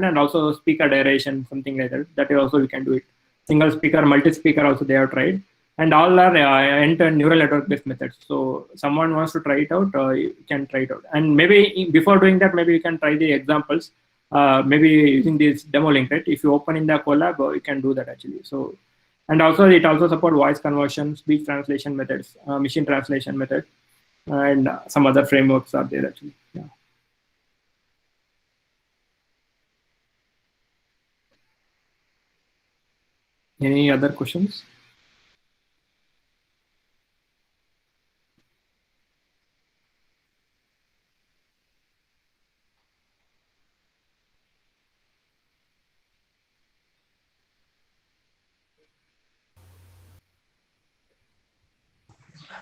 and also speaker derivation, something like that. That also we can do it. Single speaker, multi-speaker also they have tried, and all are end-to-end neural network-based methods. So someone wants to try it out, you can try it out. And maybe before doing that, maybe you can try the examples. Maybe using this demo link, right? If you open in the Colab, you can do that actually. So. And also it also supports voice conversion, speech translation methods, machine translation method, and some other frameworks are there actually. Yeah. Any other questions?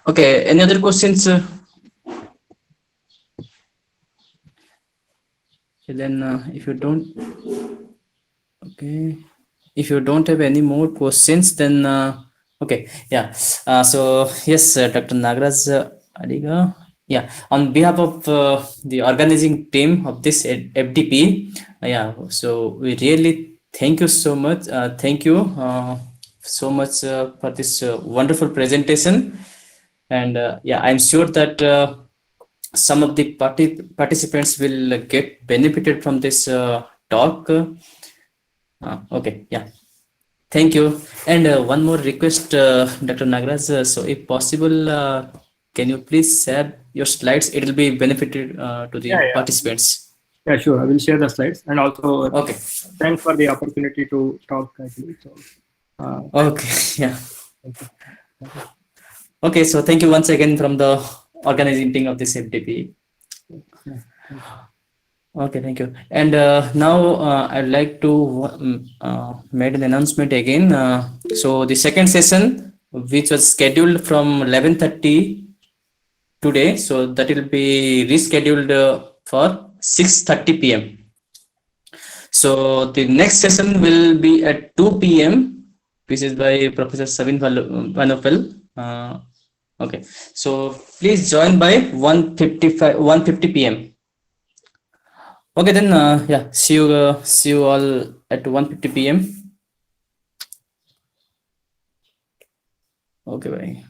Okay, any other questions? Okay, then if you don't, okay, if you don't have any more questions, then okay, yeah. So yes, Dr. Nagraj Adiga, yeah, on behalf of the organizing team of this FDP, yeah. So we really thank you so much. Thank you so much for this wonderful presentation, and yeah, I'm sure that some of the participants will get benefited from this talk. Okay, yeah. Thank you. And one more request, Dr. Nagraj. So if possible, can you please share your slides? It will be benefited to the participants. Yeah, sure. I will share the slides, and also Okay. thanks for the opportunity to talk. Actually, so Okay, yeah. Okay, so thank you once again from the organizing team of this FDP. Okay, thank you. And now I'd like to make an announcement again. So the second session, which was scheduled from 11:30 today, so that will be rescheduled for 6:30 p.m. So the next session will be at 2 p.m., which is by Professor Savin Vanopel. Okay, so please join by 1:50 p.m. Okay, then yeah, see you all at 1:50 p.m. Okay, bye.